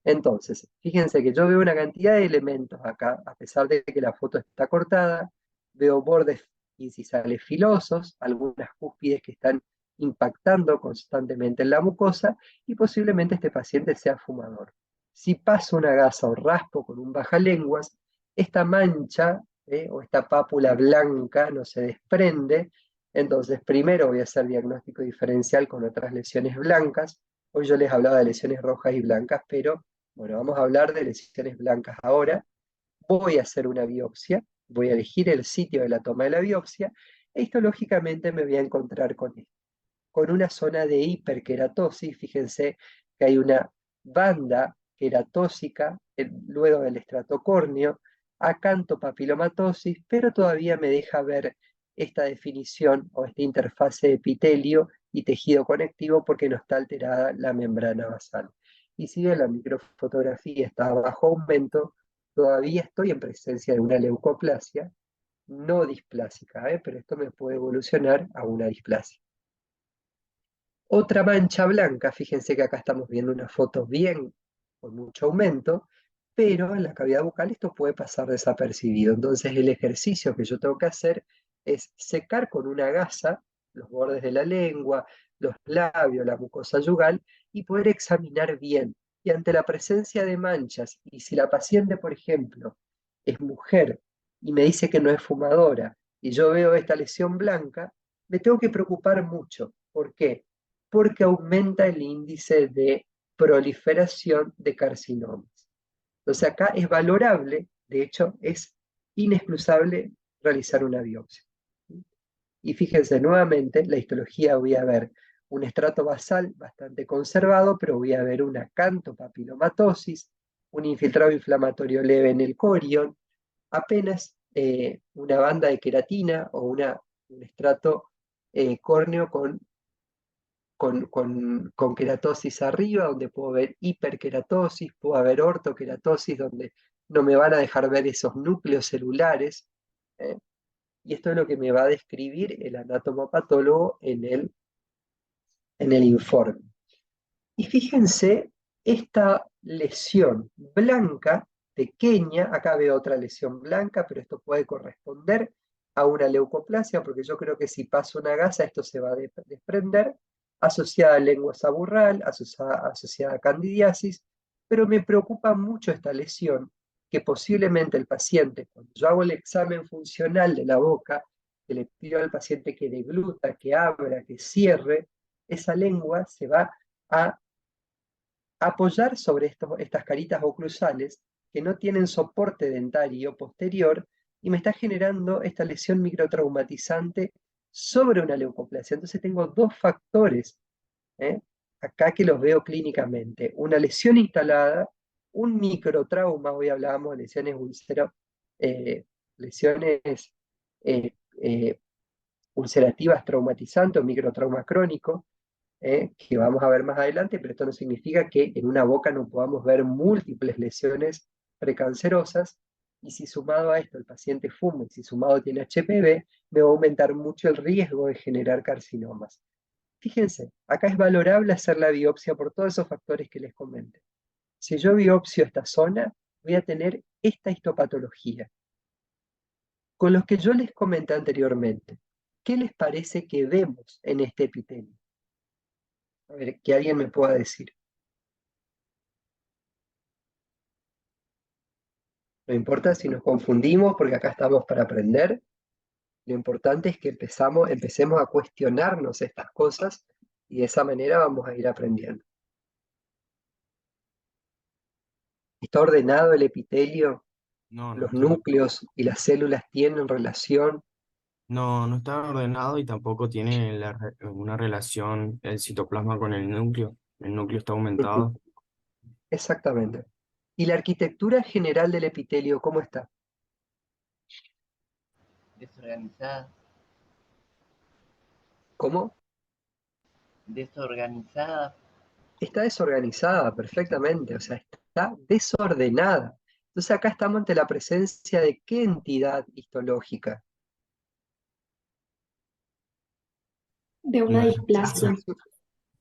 Entonces, fíjense que yo veo una cantidad de elementos acá, a pesar de que la foto está cortada, veo bordes incisales filosos, algunas cúspides que están impactando constantemente en la mucosa y posiblemente este paciente sea fumador. Si paso una gasa o raspo con un bajalenguas, esta mancha o esta pápula blanca no se desprende. Entonces, primero voy a hacer diagnóstico diferencial con otras lesiones blancas. Hoy yo les hablaba de lesiones rojas y blancas, pero bueno, vamos a hablar de lesiones blancas ahora. Voy a hacer una biopsia, voy a elegir el sitio de la toma de la biopsia, e histológicamente me voy a encontrar con esto, con una zona de hiperqueratosis. Fíjense que hay una banda queratósica luego del estrato córneo, acantopapilomatosis, pero todavía me deja ver esta definición o esta interfase de epitelio y tejido conectivo porque no está alterada la membrana basal. Y si bien la microfotografía está a bajo aumento, todavía estoy en presencia de una leucoplasia no displásica, pero esto me puede evolucionar a una displasia. Otra mancha blanca, fíjense que acá estamos viendo una foto bien, con mucho aumento, pero en la cavidad bucal esto puede pasar desapercibido. Entonces el ejercicio que yo tengo que hacer es secar con una gasa los bordes de la lengua, los labios, la mucosa yugal, y poder examinar bien. Y ante la presencia de manchas, y si la paciente, por ejemplo, es mujer y me dice que no es fumadora, y yo veo esta lesión blanca, me tengo que preocupar mucho. ¿Por qué? Porque aumenta el índice de proliferación de carcinomas. Entonces acá es valorable, de hecho es inexcusable realizar una biopsia. Y fíjense nuevamente, la histología voy a ver un estrato basal bastante conservado, pero voy a ver una cantopapilomatosis, un infiltrado inflamatorio leve en el corion, apenas una banda de queratina o un estrato córneo con queratosis arriba, donde puedo ver hiperqueratosis, puedo ver ortoqueratosis, donde no me van a dejar ver esos núcleos celulares. ¿eh? Y esto es lo que me va a describir el anatomopatólogo en el informe. Y fíjense, esta lesión blanca, pequeña, acá veo otra lesión blanca, pero esto puede corresponder a una leucoplasia, porque yo creo que si paso una gasa esto se va a desprender, asociada a lengua saburral, asociada a candidiasis, pero me preocupa mucho esta lesión, que posiblemente el paciente, cuando yo hago el examen funcional de la boca, que le pido al paciente que degluta, que abra, que cierre, esa lengua se va a apoyar sobre estas caritas oclusales que no tienen soporte dentario posterior y me está generando esta lesión microtraumatizante sobre una leucoplasia. Entonces tengo dos factores acá que los veo clínicamente. Una lesión instalada, un microtrauma, hoy hablábamos de lesiones eh, eh, ulcerativas traumatizantes o microtrauma crónico, que vamos a ver más adelante, pero esto no significa que en una boca no podamos ver múltiples lesiones precancerosas, y si sumado a esto el paciente fuma y si sumado tiene HPV, me va a aumentar mucho el riesgo de generar carcinomas. Fíjense, acá es valorable hacer la biopsia por todos esos factores que les comenté. Si yo biopsio esta zona, voy a tener esta histopatología. Con los que yo les comenté anteriormente, ¿qué les parece que vemos en este epitelio? A ver, que alguien me pueda decir. No importa si nos confundimos, porque acá estamos para aprender. Lo importante es que empecemos a cuestionarnos estas cosas y de esa manera vamos a ir aprendiendo. ¿Está ordenado el epitelio? No, no ¿Los está, núcleos y las células tienen relación? no, no está ordenado y tampoco tiene una relación el citoplasma con el núcleo. El núcleo está Ujú, aumentado. exactamente. ¿Y la arquitectura general del epitelio cómo está? Desorganizada, ¿Cómo? desorganizada. Está desorganizada perfectamente, o sea, está desordenada. Entonces acá estamos ante la presencia de qué entidad histológica. De una Una Ya sé que displasia.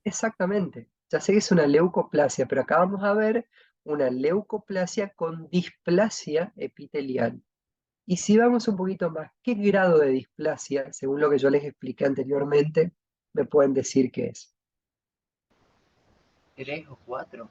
exactamente, ya sé que es una leucoplasia, pero acá vamos a ver una leucoplasia con displasia epitelial. Y si vamos un poquito más, ¿qué grado de displasia, según lo que yo les expliqué anteriormente, me pueden decir que es? 3 o 4.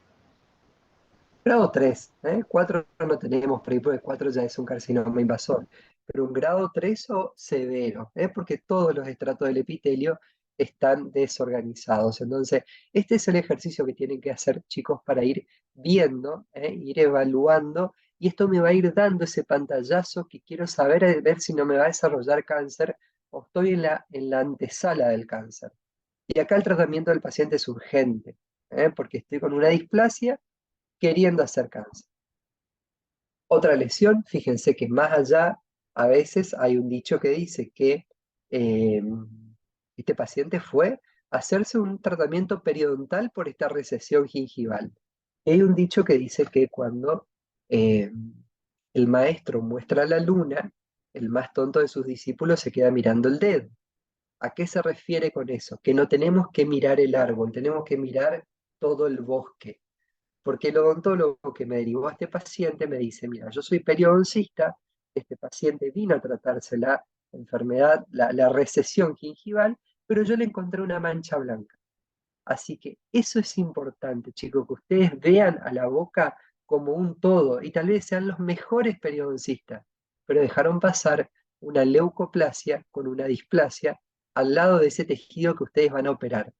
Grado 3, ¿eh? 4 no tenemos por ahí, porque 4 ya es un carcinoma invasor, pero un grado 3 o severo, ¿eh? Porque todos los estratos del epitelio están desorganizados. Entonces, este es el ejercicio que tienen que hacer, chicos, para ir viendo, ir evaluando, y esto me va a ir dando ese pantallazo que quiero saber, ver si no me va a desarrollar cáncer o estoy en la antesala del cáncer. Y acá el tratamiento del paciente es urgente, porque estoy con una displasia queriendo hacer cáncer. Otra lesión, fíjense que más allá, a veces hay un dicho que dice que eh, este paciente fue a hacerse un tratamiento periodontal por esta recesión gingival. Y hay un dicho que dice que cuando eh, el maestro muestra la luna, el más tonto de sus discípulos se queda mirando el dedo. ¿A qué se refiere con eso? Que no tenemos que mirar el árbol, tenemos que mirar todo el bosque, porque el odontólogo que me derivó a este paciente me dice, mira, yo soy periodoncista, este paciente vino a tratarse la enfermedad, la recesión gingival, pero yo le encontré una mancha blanca. Así que eso es importante, chicos, que ustedes vean a la boca como un todo y tal vez sean los mejores periodoncistas, pero dejaron pasar una leucoplasia con una displasia al lado de ese tejido que ustedes van a operar.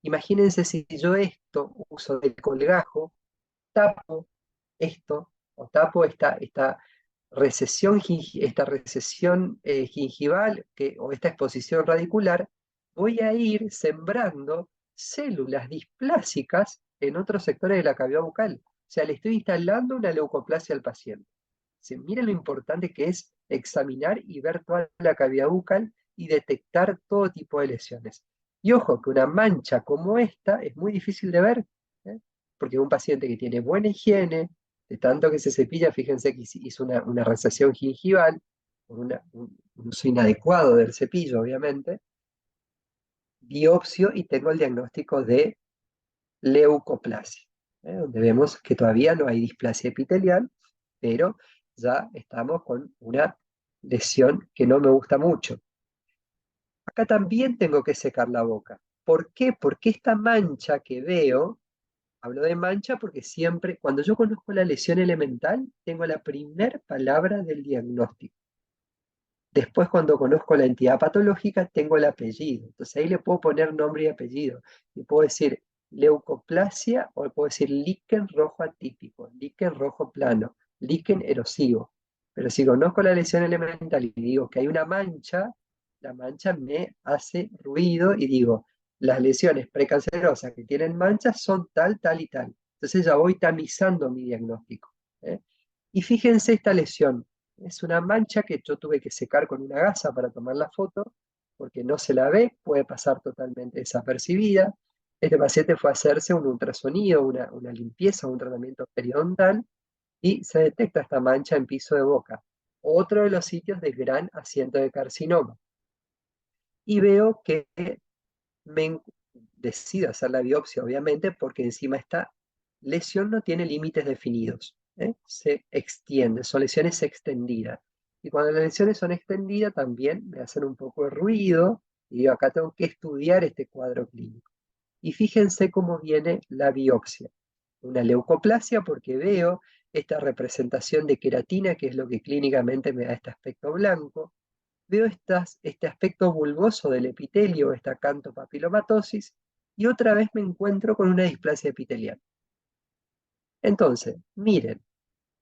Imagínense si yo esto uso del colgajo, tapo esto, o tapo esta recesión gingival o esta exposición radicular, voy a ir sembrando células displásicas en otros sectores de la cavidad bucal. O sea, le estoy instalando una leucoplasia al paciente. Miren lo importante que es examinar y ver toda la cavidad bucal y detectar todo tipo de lesiones. Y ojo, que una mancha como esta es muy difícil de ver, ¿eh? Porque un paciente que tiene buena higiene, de tanto que se cepilla, fíjense que hizo una recesión gingival, por un uso inadecuado del cepillo, obviamente, biopsio y tengo el diagnóstico de leucoplasia, donde vemos que todavía no hay displasia epitelial, pero ya estamos con una lesión que no me gusta mucho. Acá también tengo que secar la boca. ¿Por qué? Porque esta mancha que veo, hablo de mancha porque siempre, cuando yo conozco la lesión elemental, tengo la primer palabra del diagnóstico. Después, cuando conozco la entidad patológica, tengo el apellido. Entonces ahí le puedo poner nombre y apellido. Y puedo decir leucoplasia o le puedo decir líquen rojo atípico, líquen rojo plano, líquen erosivo. Pero si conozco la lesión elemental y digo que hay una mancha, la mancha me hace ruido y digo, las lesiones precancerosas que tienen manchas son tal, tal y tal. Entonces ya voy tamizando mi diagnóstico. ¿eh? Y fíjense esta lesión. Es una mancha que yo tuve que secar con una gasa para tomar la foto, porque no se la ve, puede pasar totalmente desapercibida. Este paciente fue a hacerse un ultrasonido, una limpieza, un tratamiento periodontal, y se detecta esta mancha en piso de boca. Otro de los sitios de gran asiento de carcinoma. Y veo que me decido hacer la biopsia, obviamente, porque encima esta lesión no tiene límites definidos, se extiende, son lesiones extendidas. Y cuando las lesiones son extendidas también me hacen un poco de ruido y digo, acá tengo que estudiar este cuadro clínico. Y fíjense cómo viene la biopsia. Una leucoplasia porque veo esta representación de queratina, que es lo que clínicamente me da este aspecto blanco. Veo este aspecto bulboso del epitelio, esta acantopapilomatosis, y otra vez me encuentro con una displasia epitelial. Entonces, miren,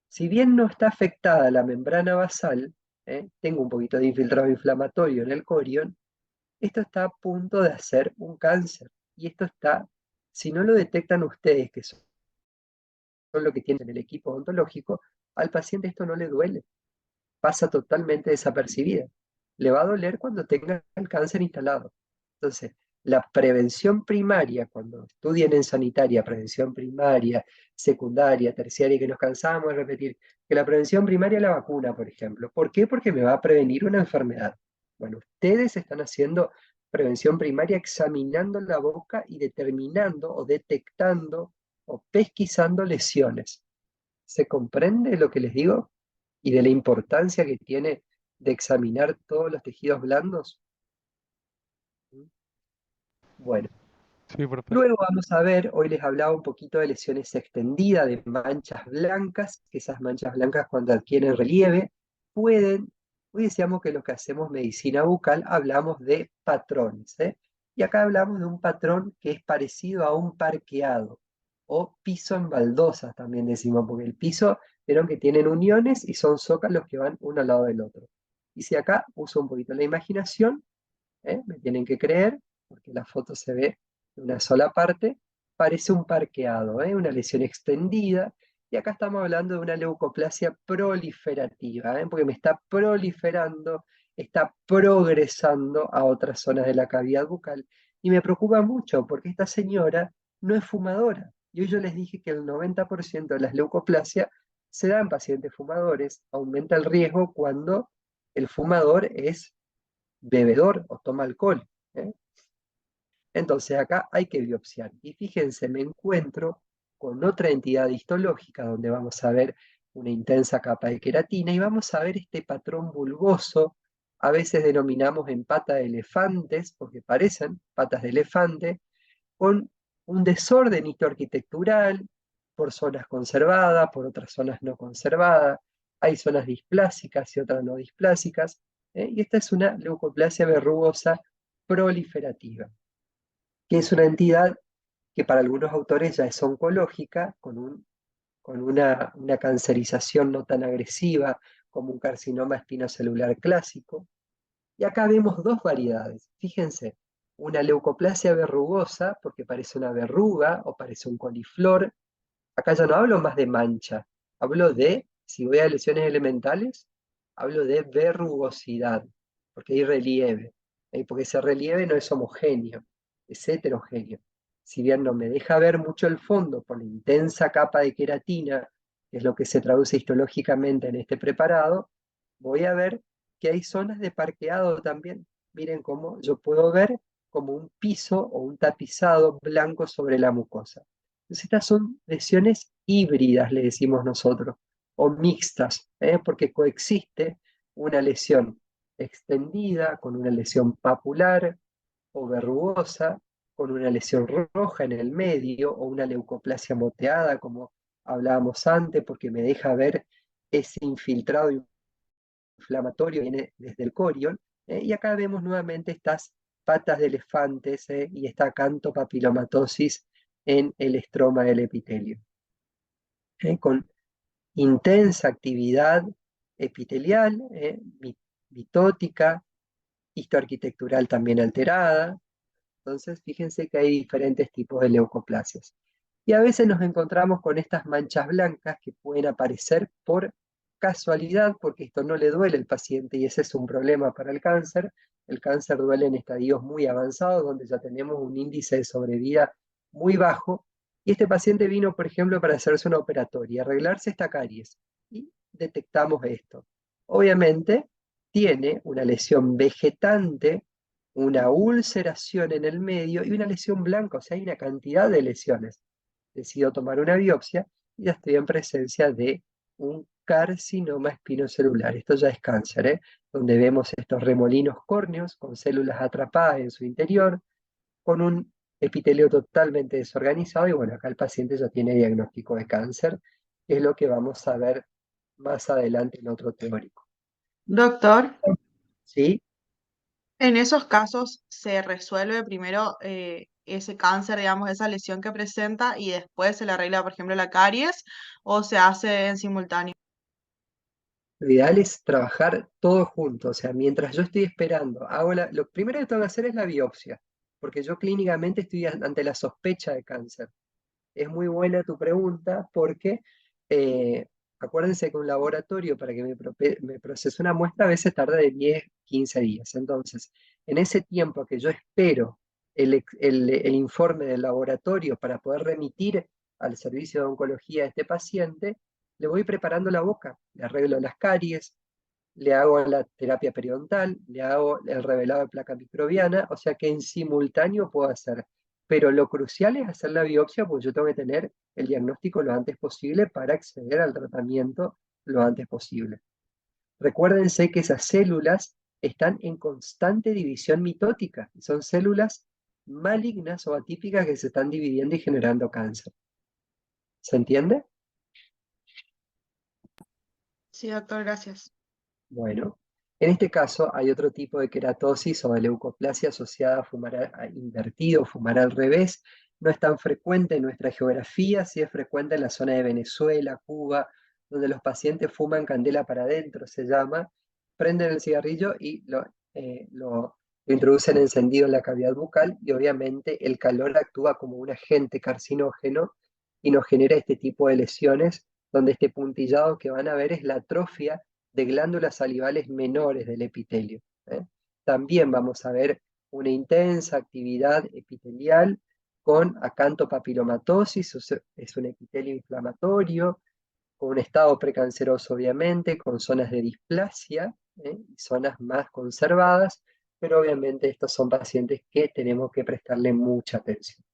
si bien no está afectada la membrana basal, tengo un poquito de infiltrado inflamatorio en el corion, esto está a punto de hacer un cáncer. Y esto está, si no lo detectan ustedes, que son lo que tienen el equipo odontológico, al paciente esto no le duele, pasa totalmente desapercibida. Le va a doler cuando tenga el cáncer instalado. Entonces, la prevención primaria, cuando estudien en sanitaria, prevención primaria, secundaria, terciaria, que nos cansamos de repetir, que la prevención primaria es la vacuna, por ejemplo. ¿Por qué? Porque me va a prevenir una enfermedad. Bueno, ustedes están haciendo prevención primaria examinando la boca y determinando o detectando o pesquisando lesiones. ¿Se comprende lo que les digo? Y de la importancia que tiene de examinar todos los tejidos blandos. Bueno, Sí, profe. luego vamos a ver, hoy les hablaba un poquito de lesiones extendidas, de manchas blancas, que esas manchas blancas cuando adquieren relieve pueden, hoy decíamos que lo que hacemos medicina bucal, hablamos de patrones, ¿eh? Y acá hablamos de un patrón que es parecido a un parqueado, o piso en baldosas también decimos, porque el piso, vieron que tienen uniones y son zócalos que van uno al lado del otro. Y si acá uso un poquito la imaginación, me tienen que creer, porque la foto se ve de una sola parte, parece un parqueado, una lesión extendida, y acá estamos hablando de una leucoplasia proliferativa, porque me está proliferando, está progresando a otras zonas de la cavidad bucal, y me preocupa mucho, porque esta señora no es fumadora, y hoy yo les dije que el 90% de las leucoplasias se dan en pacientes fumadores, aumenta el riesgo cuando el fumador es bebedor o toma alcohol. ¿eh? Entonces acá hay que biopsiar. Y fíjense, me encuentro con otra entidad histológica donde vamos a ver una intensa capa de queratina y vamos a ver este patrón bulboso. A veces denominamos en pata de elefantes, porque parecen patas de elefante, con un desorden histoarquitectural, por zonas conservadas, por otras zonas no conservadas. Hay zonas displásicas y otras no displásicas. Y esta es una leucoplasia verrugosa proliferativa, que es una entidad que para algunos autores ya es oncológica, con una cancerización no tan agresiva como un carcinoma espinocelular clásico. Y acá vemos dos variedades. Fíjense, una leucoplasia verrugosa, porque parece una verruga o parece un coliflor. Acá ya no hablo más de mancha, hablo de, si voy a lesiones elementales, hablo de verrugosidad, porque hay relieve, porque ese relieve no es homogéneo, es heterogéneo. Si bien no me deja ver mucho el fondo por la intensa capa de queratina, que es lo que se traduce histológicamente en este preparado, voy a ver que hay zonas de parqueado también. Miren cómo yo puedo ver como un piso o un tapizado blanco sobre la mucosa. Entonces estas son lesiones híbridas, le decimos nosotros, o mixtas, porque coexiste una lesión extendida con una lesión papular o verrugosa, con una lesión roja en el medio o una leucoplasia moteada, como hablábamos antes, porque me deja ver ese infiltrado inflamatorio que viene desde el corion. Y acá vemos nuevamente estas patas de elefantes y esta acantopapilomatosis en el estroma del epitelio, con intensa actividad epitelial, mitótica, histoarquitectural también alterada. Entonces, fíjense que hay diferentes tipos de leucoplasias. Y a veces nos encontramos con estas manchas blancas que pueden aparecer por casualidad, porque esto no le duele al paciente y ese es un problema para el cáncer. El cáncer duele en estadios muy avanzados, donde ya tenemos un índice de sobrevida muy bajo. Y este paciente vino, por ejemplo, para hacerse una operatoria, arreglarse esta caries. Y detectamos esto. Obviamente, tiene una lesión vegetante, una ulceración en el medio y una lesión blanca, o sea, hay una cantidad de lesiones. Decido tomar una biopsia y ya estoy en presencia de un carcinoma espinocelular. Esto ya es cáncer, donde vemos estos remolinos córneos con células atrapadas en su interior, con un epitelio totalmente desorganizado, y bueno, acá el paciente ya tiene diagnóstico de cáncer, es lo que vamos a ver más adelante en otro teórico. Doctor, ¿Sí? en esos casos se resuelve primero ese cáncer, digamos, esa lesión que presenta y después se le arregla, por ejemplo, la caries o se hace en simultáneo. Lo ideal es trabajar todo junto, o sea, mientras yo estoy esperando, lo primero que tengo que hacer es la biopsia, porque yo clínicamente estoy ante la sospecha de cáncer. Es muy buena tu pregunta porque acuérdense que un laboratorio para que me procese una muestra a veces tarda de 10, 15 días. Entonces, en ese tiempo que yo espero el informe del laboratorio para poder remitir al servicio de oncología a este paciente, le voy preparando la boca, le arreglo las caries, le hago la terapia periodontal, le hago el revelado de placa microbiana, o sea que en simultáneo puedo hacer. Pero lo crucial es hacer la biopsia porque yo tengo que tener el diagnóstico lo antes posible para acceder al tratamiento lo antes posible. Recuérdense que esas células están en constante división mitótica, son células malignas o atípicas que se están dividiendo y generando cáncer. ¿Se entiende? Sí, doctor, gracias. Bueno, en este caso hay otro tipo de queratosis o de leucoplasia asociada a fumar invertido, fumar al revés. No es tan frecuente en nuestra geografía, sí es frecuente en la zona de Venezuela, Cuba, donde los pacientes fuman candela para adentro, se llama, prenden el cigarrillo y lo introducen encendido en la cavidad bucal y obviamente el calor actúa como un agente carcinógeno y nos genera este tipo de lesiones donde este puntillado que van a ver es la atrofia de glándulas salivales menores del epitelio. También vamos a ver una intensa actividad epitelial con acantopapilomatosis, es un epitelio inflamatorio, con un estado precanceroso obviamente, con zonas de displasia y zonas más conservadas, pero obviamente estos son pacientes que tenemos que prestarle mucha atención.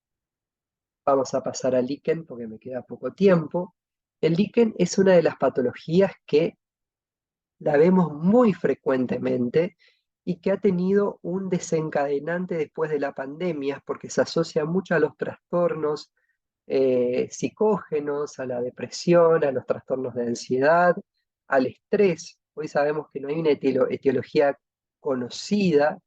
Vamos a pasar al líquen porque me queda poco tiempo. El líquen es una de las patologías que la vemos muy frecuentemente y que ha tenido un desencadenante después de la pandemia porque se asocia mucho a los trastornos psicógenos, a la depresión, a los trastornos de ansiedad, al estrés. Hoy sabemos que no hay una etiología conocida,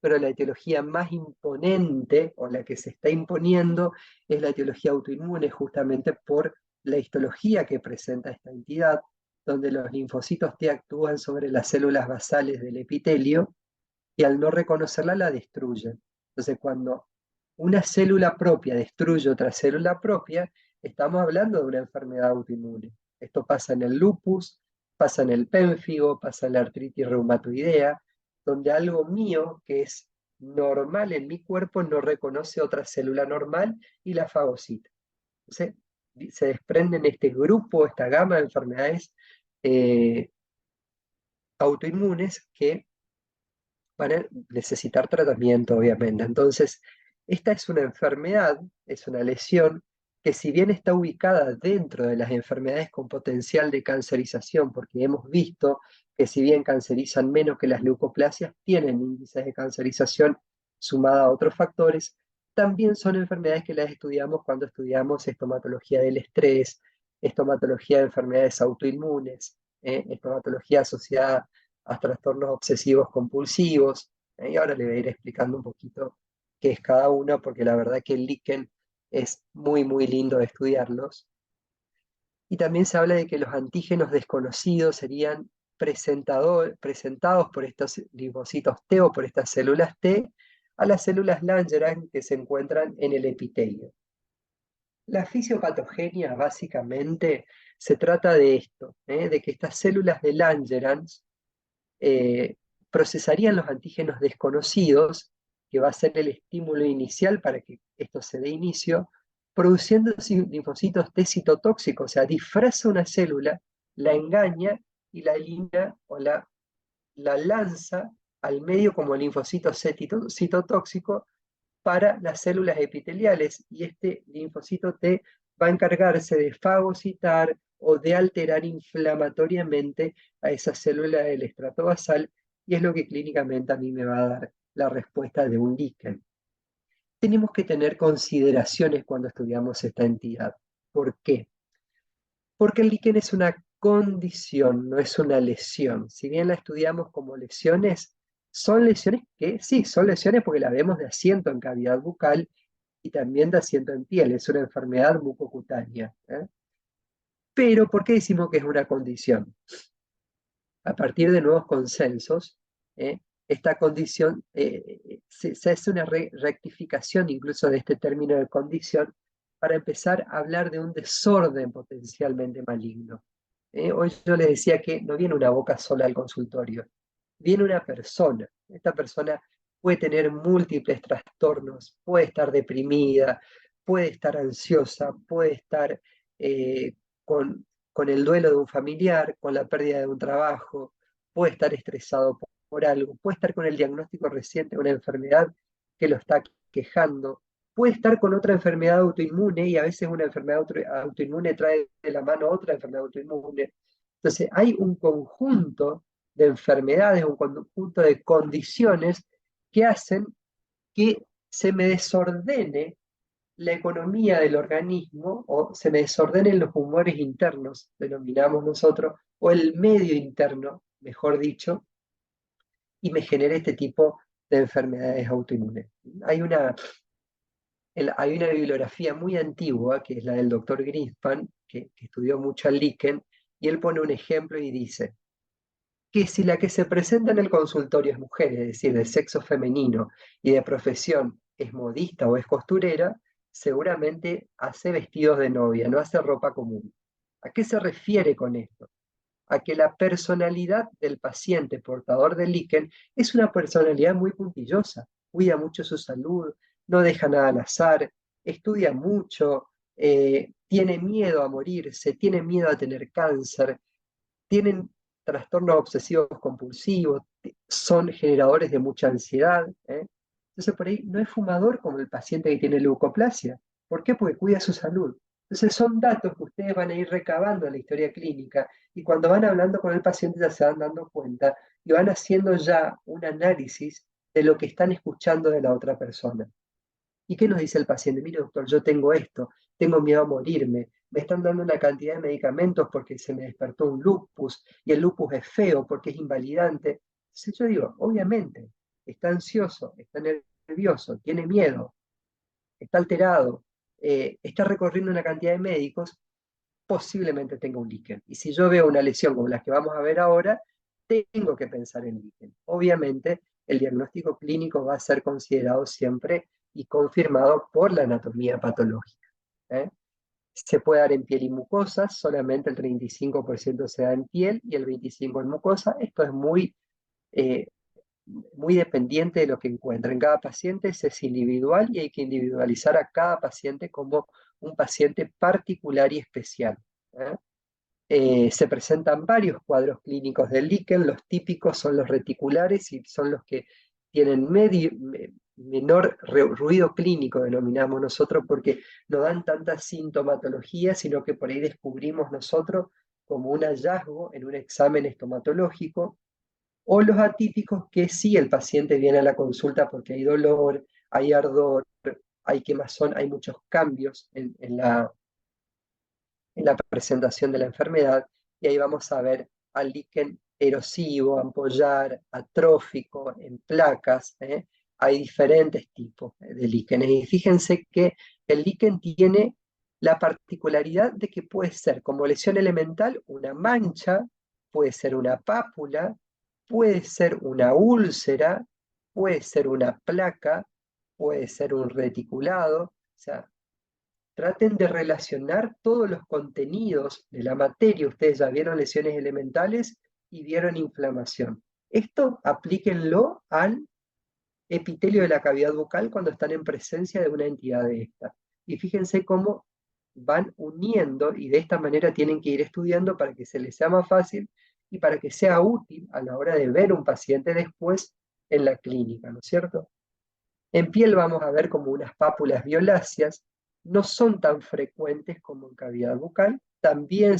pero la etiología más imponente o la que se está imponiendo es la etiología autoinmune justamente por la histología que presenta esta entidad donde los linfocitos T actúan sobre las células basales del epitelio y al no reconocerla la destruyen. Entonces, cuando una célula propia destruye otra célula propia, estamos hablando de una enfermedad autoinmune. Esto pasa en el lupus, pasa en el pénfigo, pasa en la artritis reumatoidea, donde algo mío que es normal en mi cuerpo no reconoce otra célula normal y la fagocita. Entonces, se desprenden este grupo, esta gama de enfermedades eh, autoinmunes que van a necesitar tratamiento, obviamente. Entonces, esta es una enfermedad, es una lesión que si bien está ubicada dentro de las enfermedades con potencial de cancerización, porque hemos visto que si bien cancerizan menos que las leucoplasias, tienen índices de cancerización sumada a otros factores, también son enfermedades que las estudiamos cuando estudiamos estomatología del estrés, estomatología de enfermedades autoinmunes, estomatología asociada a trastornos obsesivos compulsivos, y ahora le voy a ir explicando un poquito qué es cada uno, porque la verdad que el líquen es muy, muy lindo de estudiarlos. Y también se habla de que los antígenos desconocidos serían presentados por estos linfocitos T o por estas células T a las células Langerhans que se encuentran en el epitelio. La fisiopatogenia básicamente se trata de esto, de que estas células de Langerhans eh, procesarían los antígenos desconocidos, que va a ser el estímulo inicial para que esto se dé inicio, produciendo linfocitos T citotóxicos, o sea, disfraza una célula, la engaña y la elimina o la lanza al medio como linfocito citotóxico para las células epiteliales y este linfocito T va a encargarse de fagocitar o de alterar inflamatoriamente a esa célula del estrato basal y es lo que clínicamente a mí me va a dar la respuesta de un líquen. Tenemos que tener consideraciones cuando estudiamos esta entidad. ¿Por qué? Porque el líquen es una condición, no es una lesión. Si bien la estudiamos como lesiones, son lesiones que sí, son lesiones porque la vemos de asiento en cavidad bucal y también de asiento en piel. Es una enfermedad mucocutánea. Pero, ¿por qué decimos que es una condición? A partir de nuevos consensos, esta condición, se hace una rectificación incluso de este término de condición para empezar a hablar de un desorden potencialmente maligno. Hoy yo les decía que no viene una boca sola al consultorio, viene una persona. Esta persona puede tener múltiples trastornos, puede estar deprimida, puede estar ansiosa, puede estar con el duelo de un familiar, con la pérdida de un trabajo, puede estar estresado por algo, puede estar con el diagnóstico reciente de una enfermedad que lo está quejando, puede estar con otra enfermedad autoinmune y a veces una enfermedad autoinmune trae de la mano otra enfermedad autoinmune. Entonces hay un conjunto de enfermedades, un conjunto de condiciones que hacen que se me desordene la economía del organismo o se me desordenen los humores internos, denominamos nosotros, o el medio interno, mejor dicho, y me genere este tipo de enfermedades autoinmunes. Hay una bibliografía muy antigua, que es la del doctor Greenspan, que estudió mucho al líquen, y él pone un ejemplo y dice que si la que se presenta en el consultorio es mujer, es decir, de sexo femenino y de profesión es modista o es costurera, seguramente hace vestidos de novia, no hace ropa común. ¿A qué se refiere con esto? A que la personalidad del paciente portador del líquen es una personalidad muy puntillosa, cuida mucho su salud, no deja nada al azar, estudia mucho, tiene miedo a morirse, tiene miedo a tener cáncer, tienen trastornos obsesivos compulsivos, son generadores de mucha ansiedad. Entonces, por ahí no es fumador como el paciente que tiene leucoplasia. ¿Por qué? Porque cuida su salud. Entonces, son datos que ustedes van a ir recabando en la historia clínica y cuando van hablando con el paciente ya se van dando cuenta y van haciendo ya un análisis de lo que están escuchando de la otra persona. ¿Y qué nos dice el paciente? Mire, doctor, yo tengo esto, tengo miedo a morirme, me están dando una cantidad de medicamentos porque se me despertó un lupus, y el lupus es feo porque es invalidante. Entonces yo digo, obviamente, está ansioso, está nervioso, tiene miedo, está alterado, está recorriendo una cantidad de médicos, posiblemente tenga un líquen. Y si yo veo una lesión como las que vamos a ver ahora, tengo que pensar en líquen. Obviamente, el diagnóstico clínico va a ser considerado siempre y confirmado por la anatomía patológica. Se puede dar en piel y mucosa, solamente el 35% se da en piel y el 25% en mucosa. Esto es eh, muy dependiente de lo que encuentren. Cada paciente es individual y hay que individualizar a cada paciente como un paciente particular y especial. Se presentan varios cuadros clínicos del líquen, los típicos son los reticulares y son los que tienen menor ruido clínico, denominamos nosotros, porque no dan tanta sintomatología, sino que por ahí descubrimos nosotros como un hallazgo en un examen estomatológico, o los atípicos que sí el paciente viene a la consulta porque hay dolor, hay ardor, hay quemazón, hay muchos cambios en la presentación de la enfermedad, y ahí vamos a ver al líquen erosivo, ampollar, atrófico, en placas. Hay diferentes tipos de líquenes, y fíjense que el líquen tiene la particularidad de que puede ser como lesión elemental una mancha, puede ser una pápula, puede ser una úlcera, puede ser una placa, puede ser un reticulado. O sea, traten de relacionar todos los contenidos de la materia. Ustedes ya vieron lesiones elementales y vieron inflamación. Esto aplíquenlo al epitelio de la cavidad bucal cuando están en presencia de una entidad de esta. Y fíjense cómo van uniendo y de esta manera tienen que ir estudiando para que se les sea más fácil y para que sea útil a la hora de ver un paciente después en la clínica, ¿no es cierto? En piel vamos a ver como unas pápulas violáceas, no son tan frecuentes como en cavidad bucal, también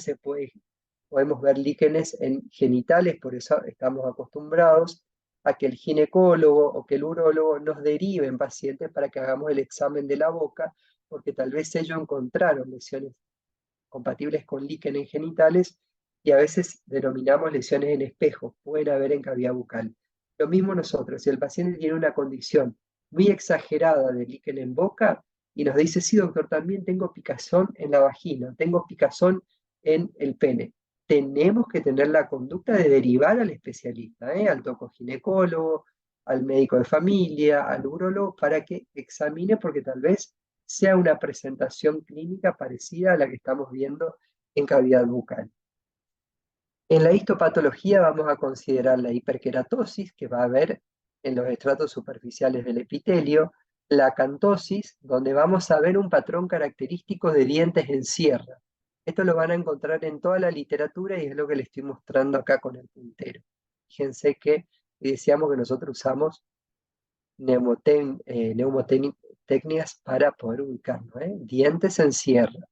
podemos ver líquenes en genitales, por eso estamos acostumbrados a que el ginecólogo o que el urólogo nos deriven pacientes para que hagamos el examen de la boca, porque tal vez ellos encontraron lesiones compatibles con líquen en genitales, y a veces denominamos lesiones en espejo, pueden haber en cavidad bucal. Lo mismo nosotros, si el paciente tiene una condición muy exagerada de líquen en boca, y nos dice, sí, doctor, también tengo picazón en la vagina, tengo picazón en el pene. Tenemos que tener la conducta de derivar al especialista, al tocoginecólogo, al médico de familia, al urólogo, para que examine, porque tal vez sea una presentación clínica parecida a la que estamos viendo en cavidad bucal. En la histopatología vamos a considerar la hiperkeratosis, que va a haber en los estratos superficiales del epitelio, la acantosis, donde vamos a ver un patrón característico de dientes en sierra. Esto lo van a encontrar en toda la literatura y es lo que les estoy mostrando acá con el puntero. Fíjense que decíamos que nosotros usamos mnemotécnicas para poder ubicarlo, dientes en sierra.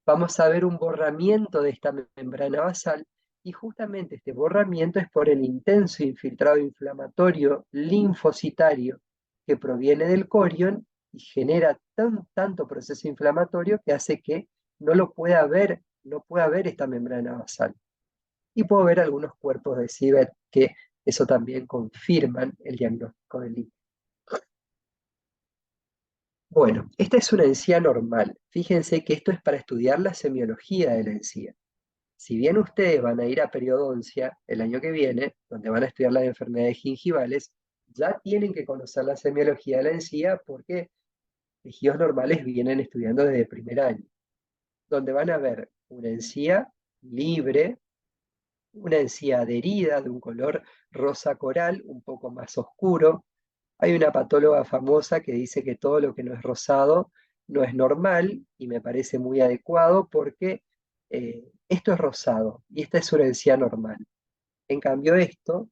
Vamos a ver un borramiento de esta membrana basal, y justamente este borramiento es por el intenso infiltrado inflamatorio linfocitario que proviene del corion y genera tanto proceso inflamatorio que hace que no pueda ver esta membrana basal. Y puedo ver algunos cuerpos de Sieber que eso también confirman el diagnóstico del líquen. Bueno, esta es una encía normal. Fíjense que esto es para estudiar la semiología de la encía. Si bien ustedes van a ir a periodoncia el año que viene, donde van a estudiar las enfermedades gingivales, ya tienen que conocer la semiología de la encía porque tejidos normales vienen estudiando desde el primer año, donde van a ver una encía libre, una encía adherida de un color rosa coral, un poco más oscuro. Hay una patóloga famosa que dice que todo lo que no es rosado no es normal, y me parece muy adecuado porque esto es rosado y esta es una encía normal. En cambio esto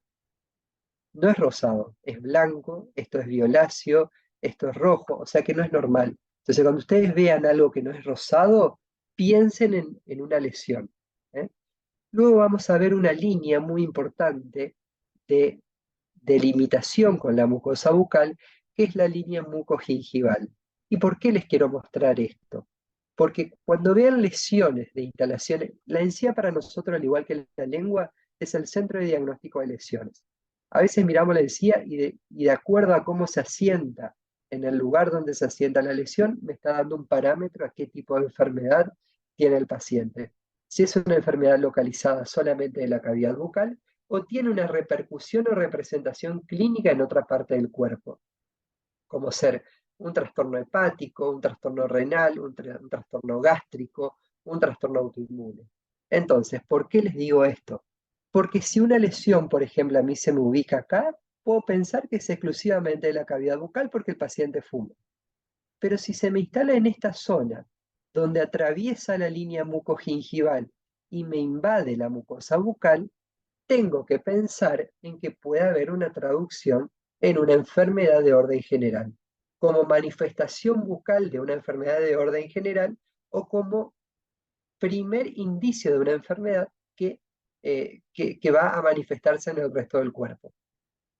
no es rosado, es blanco, esto es violáceo, esto es rojo, o sea que no es normal. Entonces cuando ustedes vean algo que no es rosado, piensen en una lesión. ¿eh? Luego vamos a ver una línea muy importante de delimitación con la mucosa bucal, que es la línea mucogingival. ¿Y por qué les quiero mostrar esto? Porque cuando vean lesiones de instalaciones, la encía para nosotros, al igual que la lengua, es el centro de diagnóstico de lesiones. A veces miramos la encía y de acuerdo a cómo se asienta en el lugar donde se asienta la lesión, me está dando un parámetro a qué tipo de enfermedad tiene el paciente. Si es una enfermedad localizada solamente de la cavidad bucal, o tiene una repercusión o representación clínica en otra parte del cuerpo, como ser un trastorno hepático, un trastorno renal, un trastorno gástrico, un trastorno autoinmune. Entonces, ¿por qué les digo esto? Porque si una lesión, por ejemplo, a mí se me ubica acá, puedo pensar que es exclusivamente de la cavidad bucal porque el paciente fuma. Pero si se me instala en esta zona, donde atraviesa la línea mucogingival y me invade la mucosa bucal, tengo que pensar en que puede haber una traducción en una enfermedad de orden general, como manifestación bucal de una enfermedad de orden general o como primer indicio de una enfermedad que va a manifestarse en el resto del cuerpo.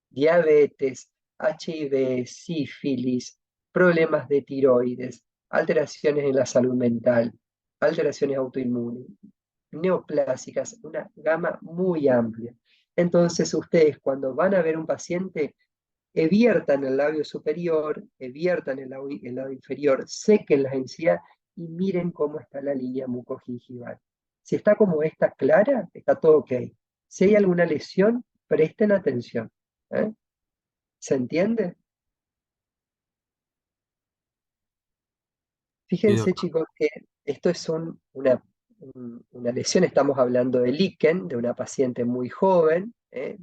Diabetes, HIV, sífilis, problemas de tiroides, alteraciones en la salud mental, alteraciones autoinmunes, neoplásicas, una gama muy amplia. Entonces ustedes cuando van a ver un paciente, eviertan el labio superior, eviertan el lado inferior, sequen las encías y miren cómo está la línea mucogingival. Si está como esta clara, está todo ok. Si hay alguna lesión, presten atención. ¿Se entiende? Sí, Fíjense, doctor. chicos, que esto es una lesión, estamos hablando de líquen, de una paciente muy joven,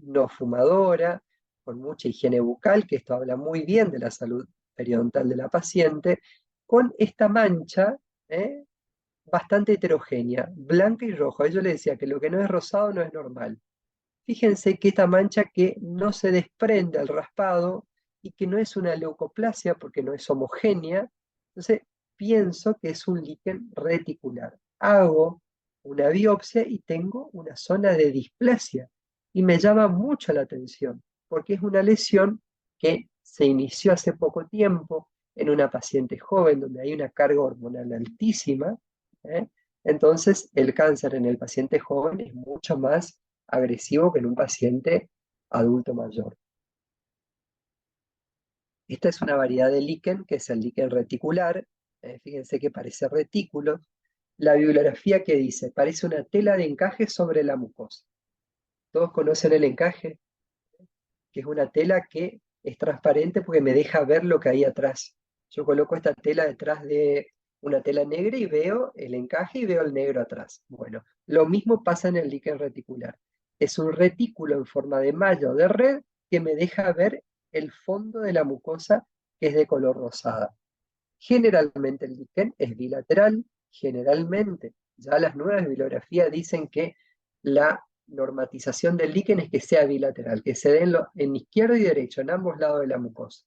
no fumadora, con mucha higiene bucal, que esto habla muy bien de la salud periodontal de la paciente, con esta mancha bastante heterogénea, blanca y roja. Yo le decía que lo que no es rosado no es normal. Fíjense que esta mancha que no se desprende al raspado y que no es una leucoplasia porque no es homogénea, entonces pienso que es un líquen reticular. Hago una biopsia y tengo una zona de displasia y me llama mucho la atención porque es una lesión que se inició hace poco tiempo en una paciente joven donde hay una carga hormonal altísima, ¿eh? Entonces, el cáncer en el paciente joven es mucho más agresivo que en un paciente adulto mayor. Esta es una variedad de líquen, que es el líquen reticular. Fíjense que parece retículo. La bibliografía que dice, parece una tela de encaje sobre la mucosa. ¿Todos conocen el encaje? Que es una tela que es transparente porque me deja ver lo que hay atrás. Yo coloco esta tela detrás de una tela negra y veo el encaje y veo el negro atrás. Bueno, lo mismo pasa en el líquen reticular. Es un retículo en forma de malla o de red que me deja ver el fondo de la mucosa, que es de color rosada. Generalmente el líquen es bilateral, generalmente. Ya las nuevas bibliografías dicen que la normatización del líquen es que sea bilateral, que se den en izquierdo y derecho, en ambos lados de la mucosa.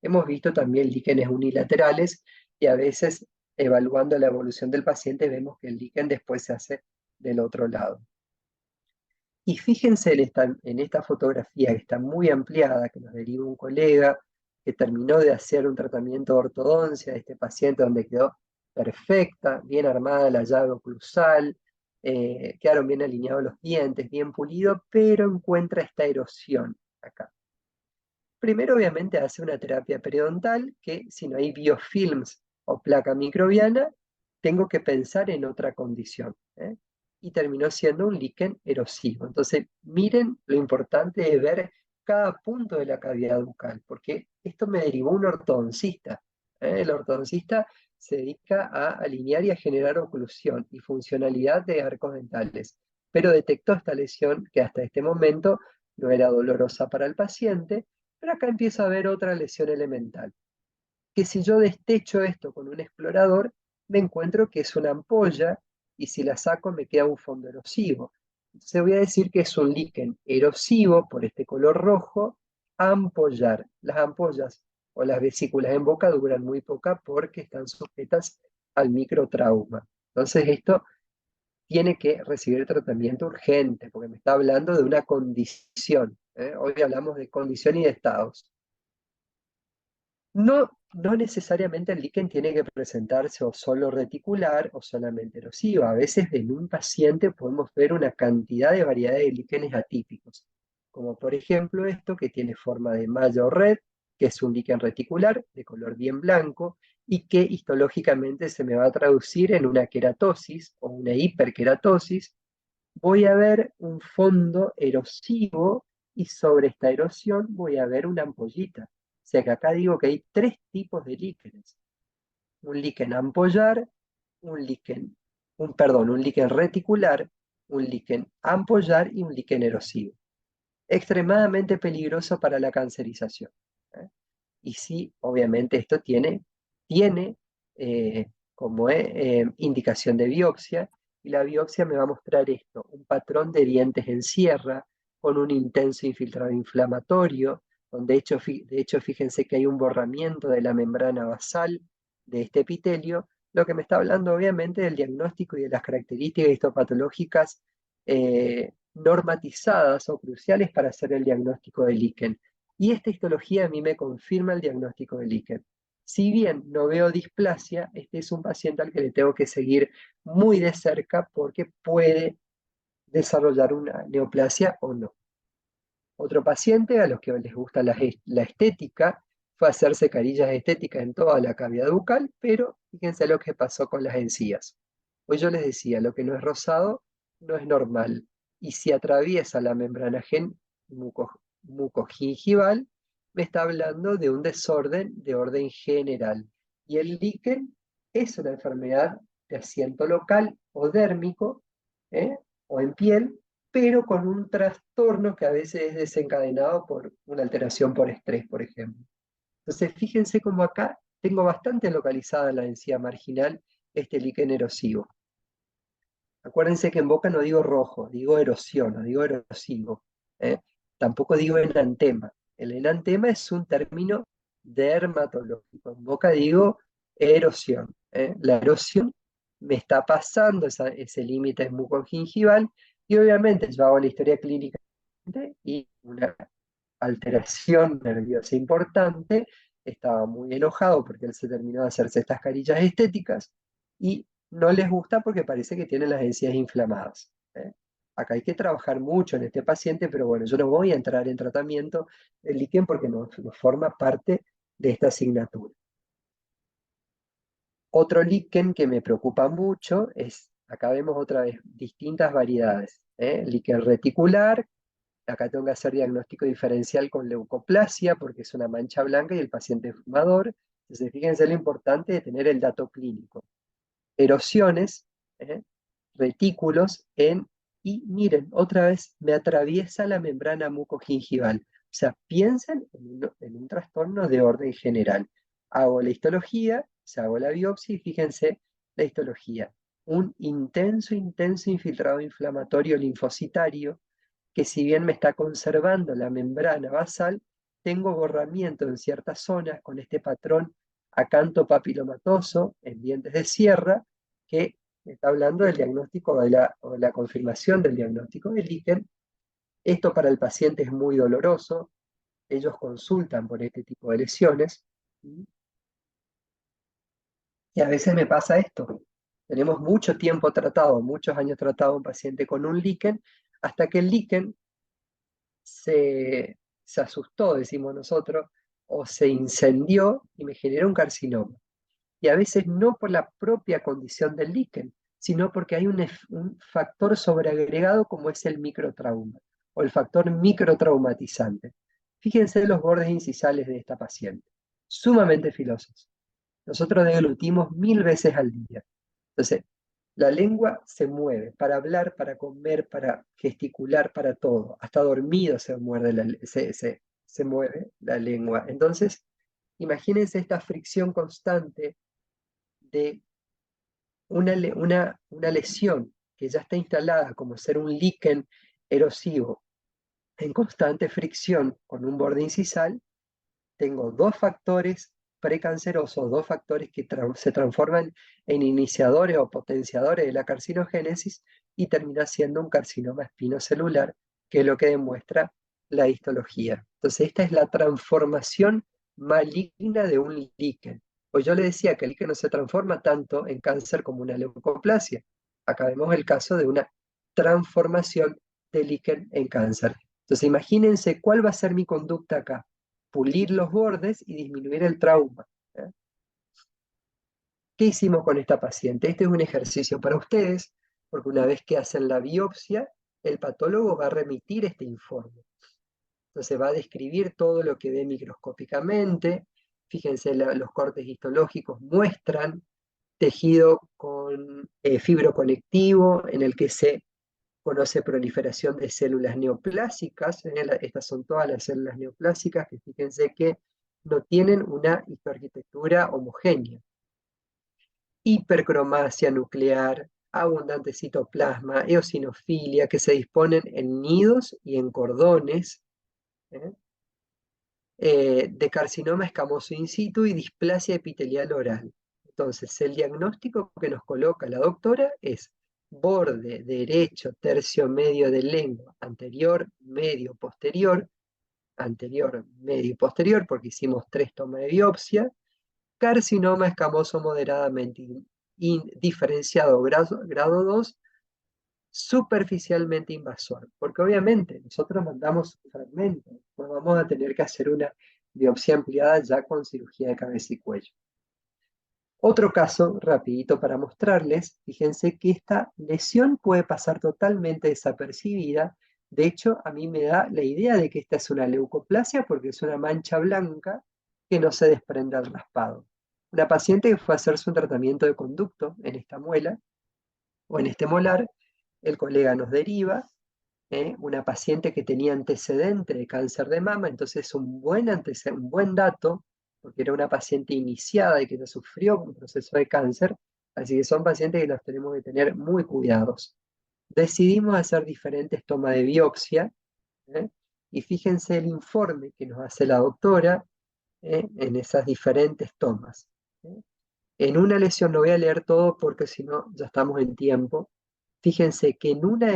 Hemos visto también líquenes unilaterales y a veces, evaluando la evolución del paciente, vemos que el líquen después se hace del otro lado. Y fíjense en esta fotografía que está muy ampliada, que nos deriva un colega que terminó de hacer un tratamiento de ortodoncia de este paciente donde quedó perfecta, bien armada la llave oclusal, quedaron bien alineados los dientes, bien pulido, pero encuentra esta erosión acá. Primero, obviamente, hace una terapia periodontal que, si no hay biofilms o placa microbiana, tengo que pensar en otra condición. Y terminó siendo un líquen erosivo. Entonces, miren lo importante de ver cada punto de la cavidad bucal, porque esto me derivó un ortodoncista. El ortodoncista se dedica a alinear y a generar oclusión y funcionalidad de arcos dentales, pero detectó esta lesión que hasta este momento no era dolorosa para el paciente, pero acá empiezo a ver otra lesión elemental, que si yo destecho esto con un explorador, me encuentro que es una ampolla, y si la saco me queda un fondo erosivo. Entonces voy a decir que es un líquen erosivo, por este color rojo, ampollar. Las ampollas o las vesículas en boca duran muy poca porque están sujetas al microtrauma. Entonces esto tiene que recibir tratamiento urgente, porque me está hablando de una condición. Hoy hablamos de condición y de estados. No necesariamente el líquen tiene que presentarse o solo reticular o solamente erosivo. A veces en un paciente podemos ver una cantidad de variedades de líquenes atípicos, como por ejemplo esto que tiene forma de malla o red, que es un líquen reticular de color bien blanco y que histológicamente se me va a traducir en una queratosis o una hiperqueratosis. Voy a ver un fondo erosivo y sobre esta erosión voy a ver una ampollita. O sea que acá digo que hay tres tipos de líquenes. Un líquen ampollar, un líquen reticular, un líquen ampollar y un líquen erosivo. Extremadamente peligroso para la cancerización. Y sí, obviamente esto tiene como indicación de biopsia, y la biopsia me va a mostrar esto, un patrón de dientes en sierra, con un intenso infiltrado inflamatorio, donde de hecho fíjense que hay un borramiento de la membrana basal de este epitelio, lo que me está hablando obviamente del diagnóstico y de las características histopatológicas normatizadas o cruciales para hacer el diagnóstico del líquen. Y esta histología a mí me confirma el diagnóstico de líquen. Si bien no veo displasia, este es un paciente al que le tengo que seguir muy de cerca porque puede desarrollar una neoplasia o no. Otro paciente a los que les gusta la estética fue a hacerse carillas estéticas en toda la cavidad bucal, pero fíjense lo que pasó con las encías. Hoy yo les decía, lo que no es rosado no es normal, y si atraviesa la membrana mucogingival, me está hablando de un desorden de orden general. Y el líquen es una enfermedad de asiento local o dérmico, o en piel, pero con un trastorno que a veces es desencadenado por una alteración por estrés, por ejemplo. Entonces, fíjense cómo acá tengo bastante localizada en la encía marginal este líquen erosivo. Acuérdense que en boca no digo rojo, digo erosión, no digo erosivo. Tampoco digo enantema. El enantema es un término dermatológico. En boca digo erosión. La erosión me está pasando ese límite mucogingival y obviamente yo hago la historia clínica y una alteración nerviosa importante, estaba muy enojado porque él se terminó de hacerse estas carillas estéticas y no les gusta porque parece que tienen las encías inflamadas. Acá hay que trabajar mucho en este paciente, pero bueno, yo no voy a entrar en tratamiento del líquen porque no forma parte de esta asignatura. Otro líquen que me preocupa mucho es, acá vemos otra vez distintas variedades. Líquen reticular, acá tengo que hacer diagnóstico diferencial con leucoplasia porque es una mancha blanca y el paciente es fumador. Entonces fíjense lo importante de tener el dato clínico. Erosiones, retículos y miren, otra vez me atraviesa la membrana mucogingival. O sea, piensen en un trastorno de orden general. Hago la histología, hago la biopsia y fíjense la histología. Un intenso infiltrado inflamatorio linfocitario que si bien me está conservando la membrana basal, tengo borramiento en ciertas zonas con este patrón acanto papilomatoso en dientes de sierra, que está hablando del diagnóstico o la confirmación del diagnóstico del líquen. Esto para el paciente es muy doloroso, ellos consultan por este tipo de lesiones, y a veces me pasa esto. Tenemos mucho tiempo tratado, muchos años tratado a un paciente con un líquen, hasta que el líquen se asustó, decimos nosotros, o se incendió y me generó un carcinoma. Y a veces no por la propia condición del líquen, sino porque hay un factor sobreagregado como es el microtrauma o el factor microtraumatizante. Fíjense los bordes incisales de esta paciente, sumamente filosos. Nosotros deglutimos 1000 veces al día. Entonces, la lengua se mueve para hablar, para comer, para gesticular, para todo. Hasta dormido se mueve la lengua. Entonces, imagínense esta fricción constante de una lesión que ya está instalada como ser un líquen erosivo en constante fricción con un borde incisal. Tengo dos factores precancerosos, dos factores que se transforman en iniciadores o potenciadores de la carcinogénesis y termina siendo un carcinoma espinocelular, que es lo que demuestra la histología. Entonces, esta es la transformación maligna de un líquen. Pues yo le decía que el líquen no se transforma tanto en cáncer como una leucoplasia. Acá vemos el caso de una transformación de líquen en cáncer. Entonces, imagínense cuál va a ser mi conducta acá. Pulir los bordes y disminuir el trauma. ¿Qué hicimos con esta paciente? Este es un ejercicio para ustedes, porque una vez que hacen la biopsia, el patólogo va a remitir este informe. Entonces va a describir todo lo que ve microscópicamente. Fíjense, los cortes histológicos muestran tejido con fibro conectivo, en el que se conoce proliferación de células neoplásicas. Estas son todas las células neoplásicas que fíjense que no tienen una histoarquitectura homogénea. Hipercromasia nuclear, abundante citoplasma, eosinofilia, que se disponen en nidos y en cordones, de carcinoma escamoso in situ y displasia epitelial oral. Entonces, el diagnóstico que nos coloca la doctora es borde derecho, tercio medio de lengua, anterior, medio, posterior, porque hicimos 3 tomas de biopsia, carcinoma escamoso moderadamente diferenciado grado 2, superficialmente invasor, porque obviamente nosotros mandamos fragmentos, pues vamos a tener que hacer una biopsia ampliada ya con cirugía de cabeza y cuello. Otro caso, rapidito para mostrarles, fíjense que esta lesión puede pasar totalmente desapercibida. De hecho, a mí me da la idea de que esta es una leucoplasia porque es una mancha blanca que no se desprende al raspado. Una paciente que fue a hacerse un tratamiento de conducto en esta muela o en este molar, el colega nos deriva, una paciente que tenía antecedente de cáncer de mama, entonces un buen dato, porque era una paciente iniciada y que ya sufrió un proceso de cáncer, así que son pacientes que los tenemos que tener muy cuidados. Decidimos hacer diferentes tomas de biopsia, y fíjense el informe que nos hace la doctora en esas diferentes tomas. En una lesión, no voy a leer todo porque si no ya estamos en tiempo. Fíjense que en una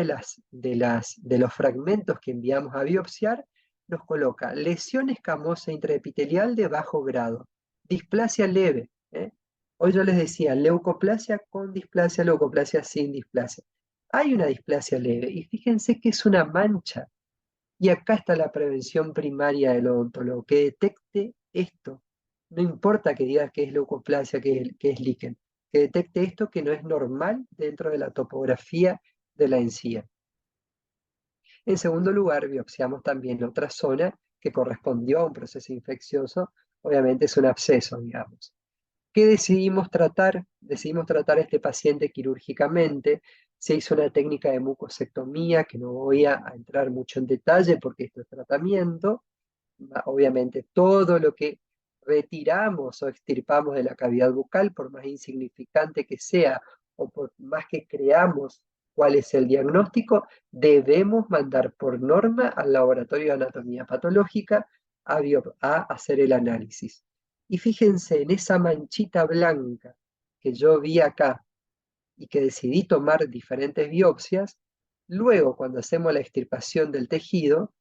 de los fragmentos que enviamos a biopsiar, nos coloca lesión escamosa intraepitelial de bajo grado, displasia leve, Hoy yo les decía, leucoplasia con displasia, leucoplasia sin displasia. Hay una displasia leve, y fíjense que es una mancha. Y acá está la prevención primaria del odontólogo, que detecte esto. No importa que diga que es leucoplasia, que es líquen, que detecte esto que no es normal dentro de la topografía de la encía. En segundo lugar, biopsiamos también otra zona que correspondió a un proceso infeccioso, obviamente es un absceso, digamos. ¿Qué decidimos tratar? Decidimos tratar a este paciente quirúrgicamente. Se hizo una técnica de mucosectomía, que no voy a entrar mucho en detalle porque esto es tratamiento. Obviamente todo lo que retiramos o extirpamos de la cavidad bucal, por más insignificante que sea, o por más que creamos cuál es el diagnóstico, debemos mandar por norma al laboratorio de anatomía patológica a hacer el análisis. Y fíjense en esa manchita blanca que yo vi acá y que decidí tomar diferentes biopsias, luego cuando hacemos la extirpación del tejido,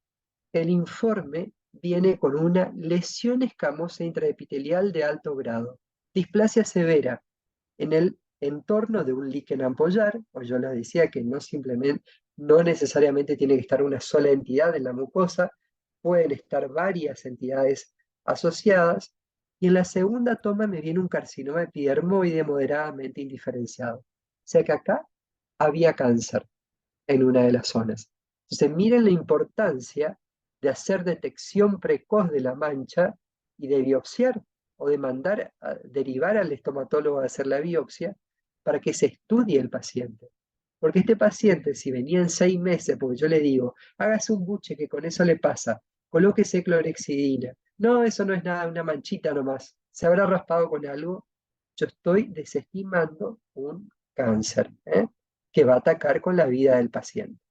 el informe viene con una lesión escamosa intraepitelial de alto grado, displasia severa en el entorno de un líquen ampollar, o yo les decía que no necesariamente tiene que estar una sola entidad en la mucosa, pueden estar varias entidades asociadas, y en la segunda toma me viene un carcinoma epidermoide moderadamente indiferenciado. O sea que acá había cáncer en una de las zonas. Entonces miren la importancia de hacer detección precoz de la mancha y de biopsiar o de derivar al estomatólogo a hacer la biopsia para que se estudie el paciente. Porque este paciente, si venía en 6 meses, porque yo le digo, hágase un buche que con eso le pasa, colóquese clorexidina. No, eso no es nada, una manchita nomás. Se habrá raspado con algo. Yo estoy desestimando un cáncer, que va a atacar con la vida del paciente.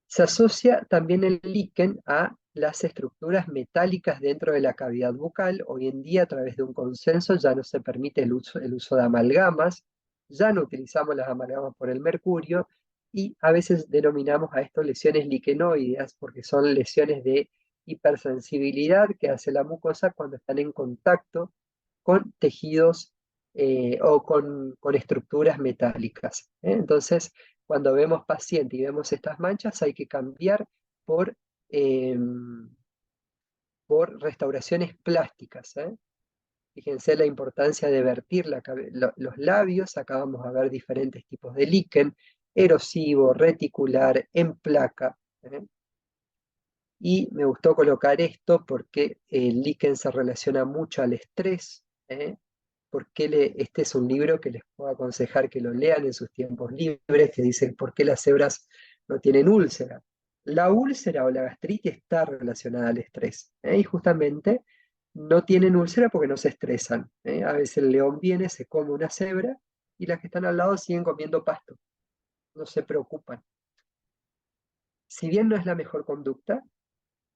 Se asocia también el líquen a las estructuras metálicas dentro de la cavidad bucal. Hoy en día, a través de un consenso, ya no se permite el uso de amalgamas, ya no utilizamos las amalgamas por el mercurio, y a veces denominamos a esto lesiones liquenoideas, porque son lesiones de hipersensibilidad que hace la mucosa cuando están en contacto con tejidos o con estructuras metálicas. Entonces, cuando vemos paciente y vemos estas manchas, hay que cambiar por, eh, por restauraciones plásticas. Fíjense la importancia de vertir los labios. Acá vamos a ver diferentes tipos de líquen: erosivo, reticular, en placa. Y me gustó colocar esto porque el líquen se relaciona mucho al estrés. Este es un libro que les puedo aconsejar que lo lean en sus tiempos libres, que dice por qué las cebras no tienen úlcera. La úlcera o la gastritis está relacionada al estrés, y justamente no tienen úlcera porque no se estresan. A veces el león viene, se come una cebra, y las que están al lado siguen comiendo pasto, no se preocupan. Si bien no es la mejor conducta,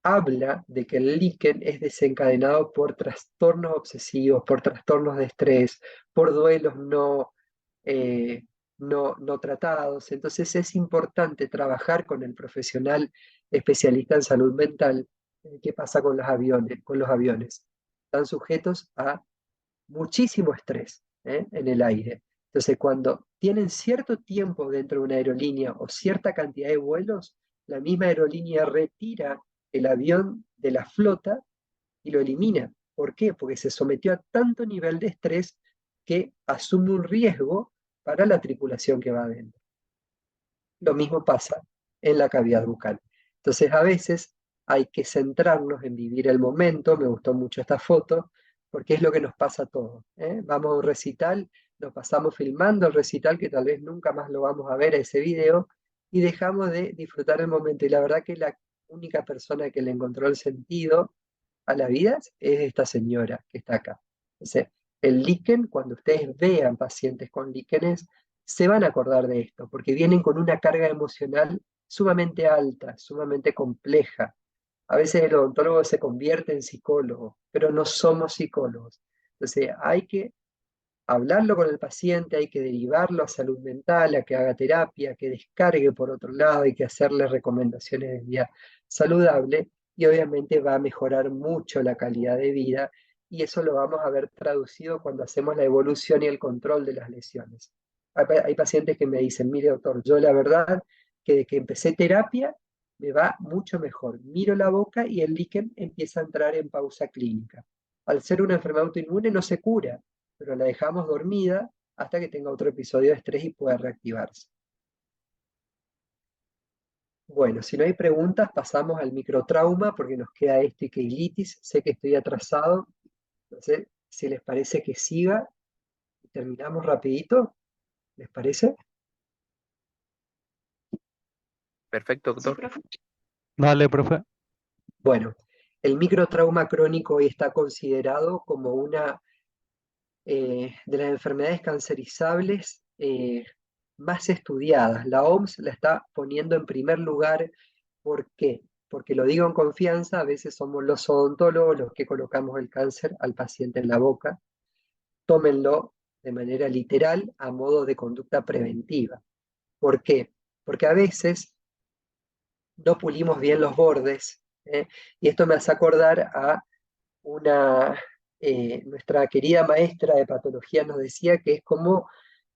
habla de que el líquen es desencadenado por trastornos obsesivos, por trastornos de estrés, por duelos no tratados. Entonces es importante trabajar con el profesional especialista en salud mental. ¿Qué pasa con los aviones? Están sujetos a muchísimo estrés, en el aire. Entonces, cuando tienen cierto tiempo dentro de una aerolínea o cierta cantidad de vuelos, la misma aerolínea retira el avión de la flota y lo elimina. ¿Por qué? Porque se sometió a tanto nivel de estrés que asume un riesgo para la tripulación que va adentro. Lo mismo pasa en la cavidad bucal. Entonces, a veces hay que centrarnos en vivir el momento. Me gustó mucho esta foto porque es lo que nos pasa a todos. Vamos a un recital, nos pasamos filmando el recital, que tal vez nunca más lo vamos a ver a ese video, y dejamos de disfrutar el momento. Y la verdad que la única persona que le encontró el sentido a la vida es esta señora que está acá. Entonces, el líquen, cuando ustedes vean pacientes con líquenes, se van a acordar de esto, porque vienen con una carga emocional sumamente alta, sumamente compleja. A veces el odontólogo se convierte en psicólogo, pero no somos psicólogos. Entonces hay que hablarlo con el paciente, hay que derivarlo a salud mental, a que haga terapia, que descargue por otro lado, hay que hacerle recomendaciones de vida saludable, y obviamente va a mejorar mucho la calidad de vida y eso lo vamos a ver traducido cuando hacemos la evolución y el control de las lesiones. Hay pacientes que me dicen, mire doctor, yo la verdad que de que empecé terapia me va mucho mejor. Miro la boca y el líquen empieza a entrar en pausa clínica. Al ser una enfermedad autoinmune no se cura, pero la dejamos dormida hasta que tenga otro episodio de estrés y pueda reactivarse. Bueno, si no hay preguntas, pasamos al microtrauma, porque nos queda icteritis. Sé que estoy atrasado, no sé si les parece que siga y terminamos rapidito, ¿les parece? Perfecto, Sí, doctor. profe. Dale, profe. Bueno, el microtrauma crónico hoy está considerado como una de las enfermedades cancerizables más estudiadas. La OMS la está poniendo en primer lugar. ¿Por qué? Porque lo digo en confianza, a veces somos los odontólogos los que colocamos el cáncer al paciente en la boca. Tómenlo de manera literal a modo de conducta preventiva. ¿Por qué? Porque a veces no pulimos bien los bordes, y esto me hace acordar a nuestra querida maestra de patología nos decía que es como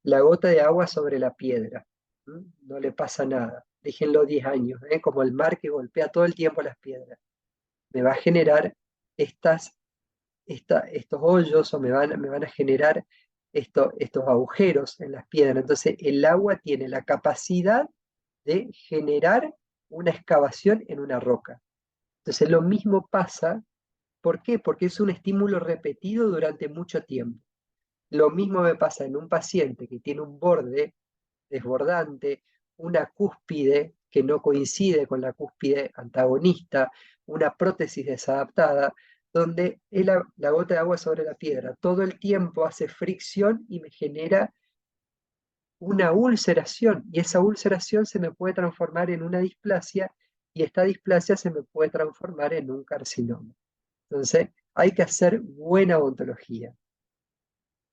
la gota de agua sobre la piedra. No le pasa nada. Déjenlo 10 años, como el mar que golpea todo el tiempo las piedras. Me va a generar estos hoyos o me van a generar estos agujeros en las piedras. Entonces el agua tiene la capacidad de generar una excavación en una roca. Entonces lo mismo pasa. ¿Por qué? Porque es un estímulo repetido durante mucho tiempo. Lo mismo me pasa en un paciente que tiene un borde desbordante, una cúspide que no coincide con la cúspide antagonista, una prótesis desadaptada, donde es la gota de agua sobre la piedra. Todo el tiempo hace fricción y me genera una ulceración, y esa ulceración se me puede transformar en una displasia, y esta displasia se me puede transformar en un carcinoma. Entonces, hay que hacer buena odontología.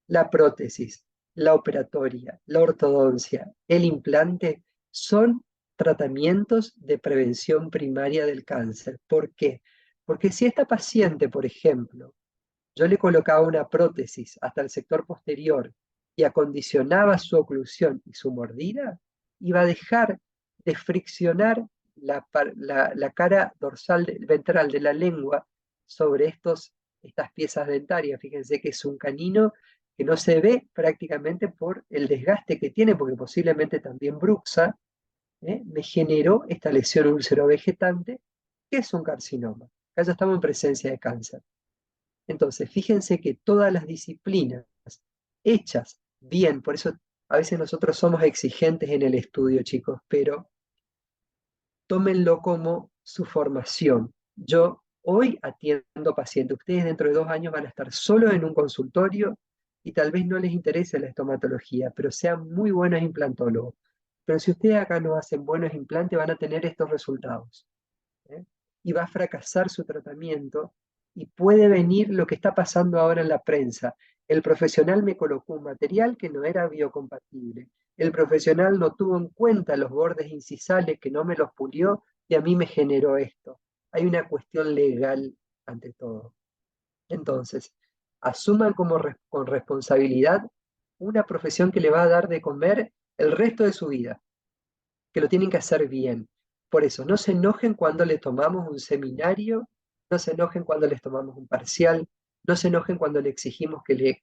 La prótesis, la operatoria, la ortodoncia, el implante son tratamientos de prevención primaria del cáncer. ¿Por qué? Porque si esta paciente, por ejemplo, yo le colocaba una prótesis hasta el sector posterior y acondicionaba su oclusión y su mordida, iba a dejar de friccionar la cara ventral de la lengua sobre estas piezas dentarias. Fíjense que es un canino que no se ve prácticamente por el desgaste que tiene, porque posiblemente también bruxa, me generó esta lesión úlcero-vegetante, que es un carcinoma. Acá ya estamos en presencia de cáncer. Entonces, fíjense que todas las disciplinas hechas bien, por eso a veces nosotros somos exigentes en el estudio, chicos, pero tómenlo como su formación. Yo hoy atiendo pacientes, ustedes dentro de 2 años van a estar solo en un consultorio y tal vez no les interese la estomatología, pero sean muy buenos implantólogos. Pero si ustedes acá no hacen buenos implantes, van a tener estos resultados, y va a fracasar su tratamiento, y puede venir lo que está pasando ahora en la prensa. El profesional me colocó un material que no era biocompatible. El profesional no tuvo en cuenta los bordes incisales, que no me los pulió, y a mí me generó esto. Hay una cuestión legal ante todo. Entonces, asuman con responsabilidad una profesión que le va a dar de comer el resto de su vida, que lo tienen que hacer bien. Por eso, no se enojen cuando les tomamos un seminario, no se enojen cuando les tomamos un parcial, no se enojen cuando le exigimos que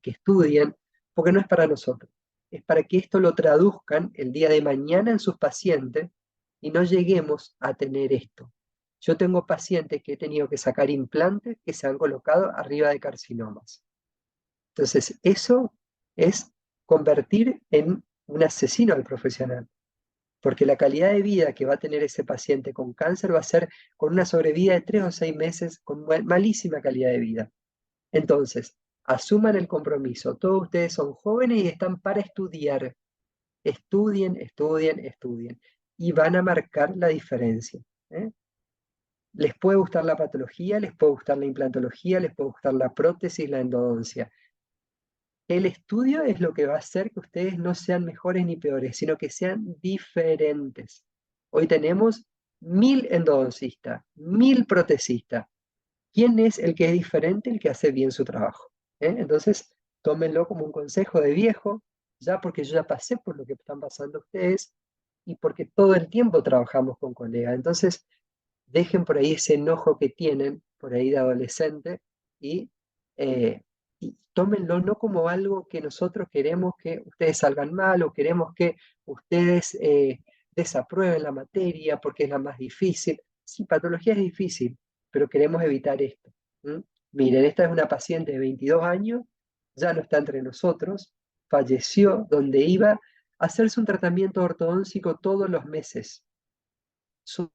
estudien, porque no es para nosotros. Es para que esto lo traduzcan el día de mañana en sus pacientes y no lleguemos a tener esto. Yo tengo pacientes que he tenido que sacar implantes que se han colocado arriba de carcinomas. Entonces, eso es convertir en un asesino al profesional, porque la calidad de vida que va a tener ese paciente con cáncer va a ser con una sobrevida de 3 o 6 meses, con malísima calidad de vida. Entonces, asuman el compromiso. Todos ustedes son jóvenes y están para estudiar. Estudien, estudien, estudien. Y van a marcar la diferencia. Les puede gustar la patología, les puede gustar la implantología, les puede gustar la prótesis, la endodoncia. El estudio es lo que va a hacer que ustedes no sean mejores ni peores, sino que sean diferentes. Hoy tenemos 1000 endodoncistas, 1000 protesistas. ¿Quién es el que es diferente, el que hace bien su trabajo? Entonces, tómenlo como un consejo de viejo, ya porque yo ya pasé por lo que están pasando ustedes y porque todo el tiempo trabajamos con colegas. Entonces, dejen por ahí ese enojo que tienen por ahí de adolescente y, eh, y tómenlo no como algo que nosotros queremos que ustedes salgan mal o queremos que ustedes desaprueben la materia porque es la más difícil. Sí, patología es difícil, pero queremos evitar esto. ¿M? Miren, esta es una paciente de 22 años, ya no está entre nosotros, falleció donde iba a hacerse un tratamiento ortodóntico todos los meses. Su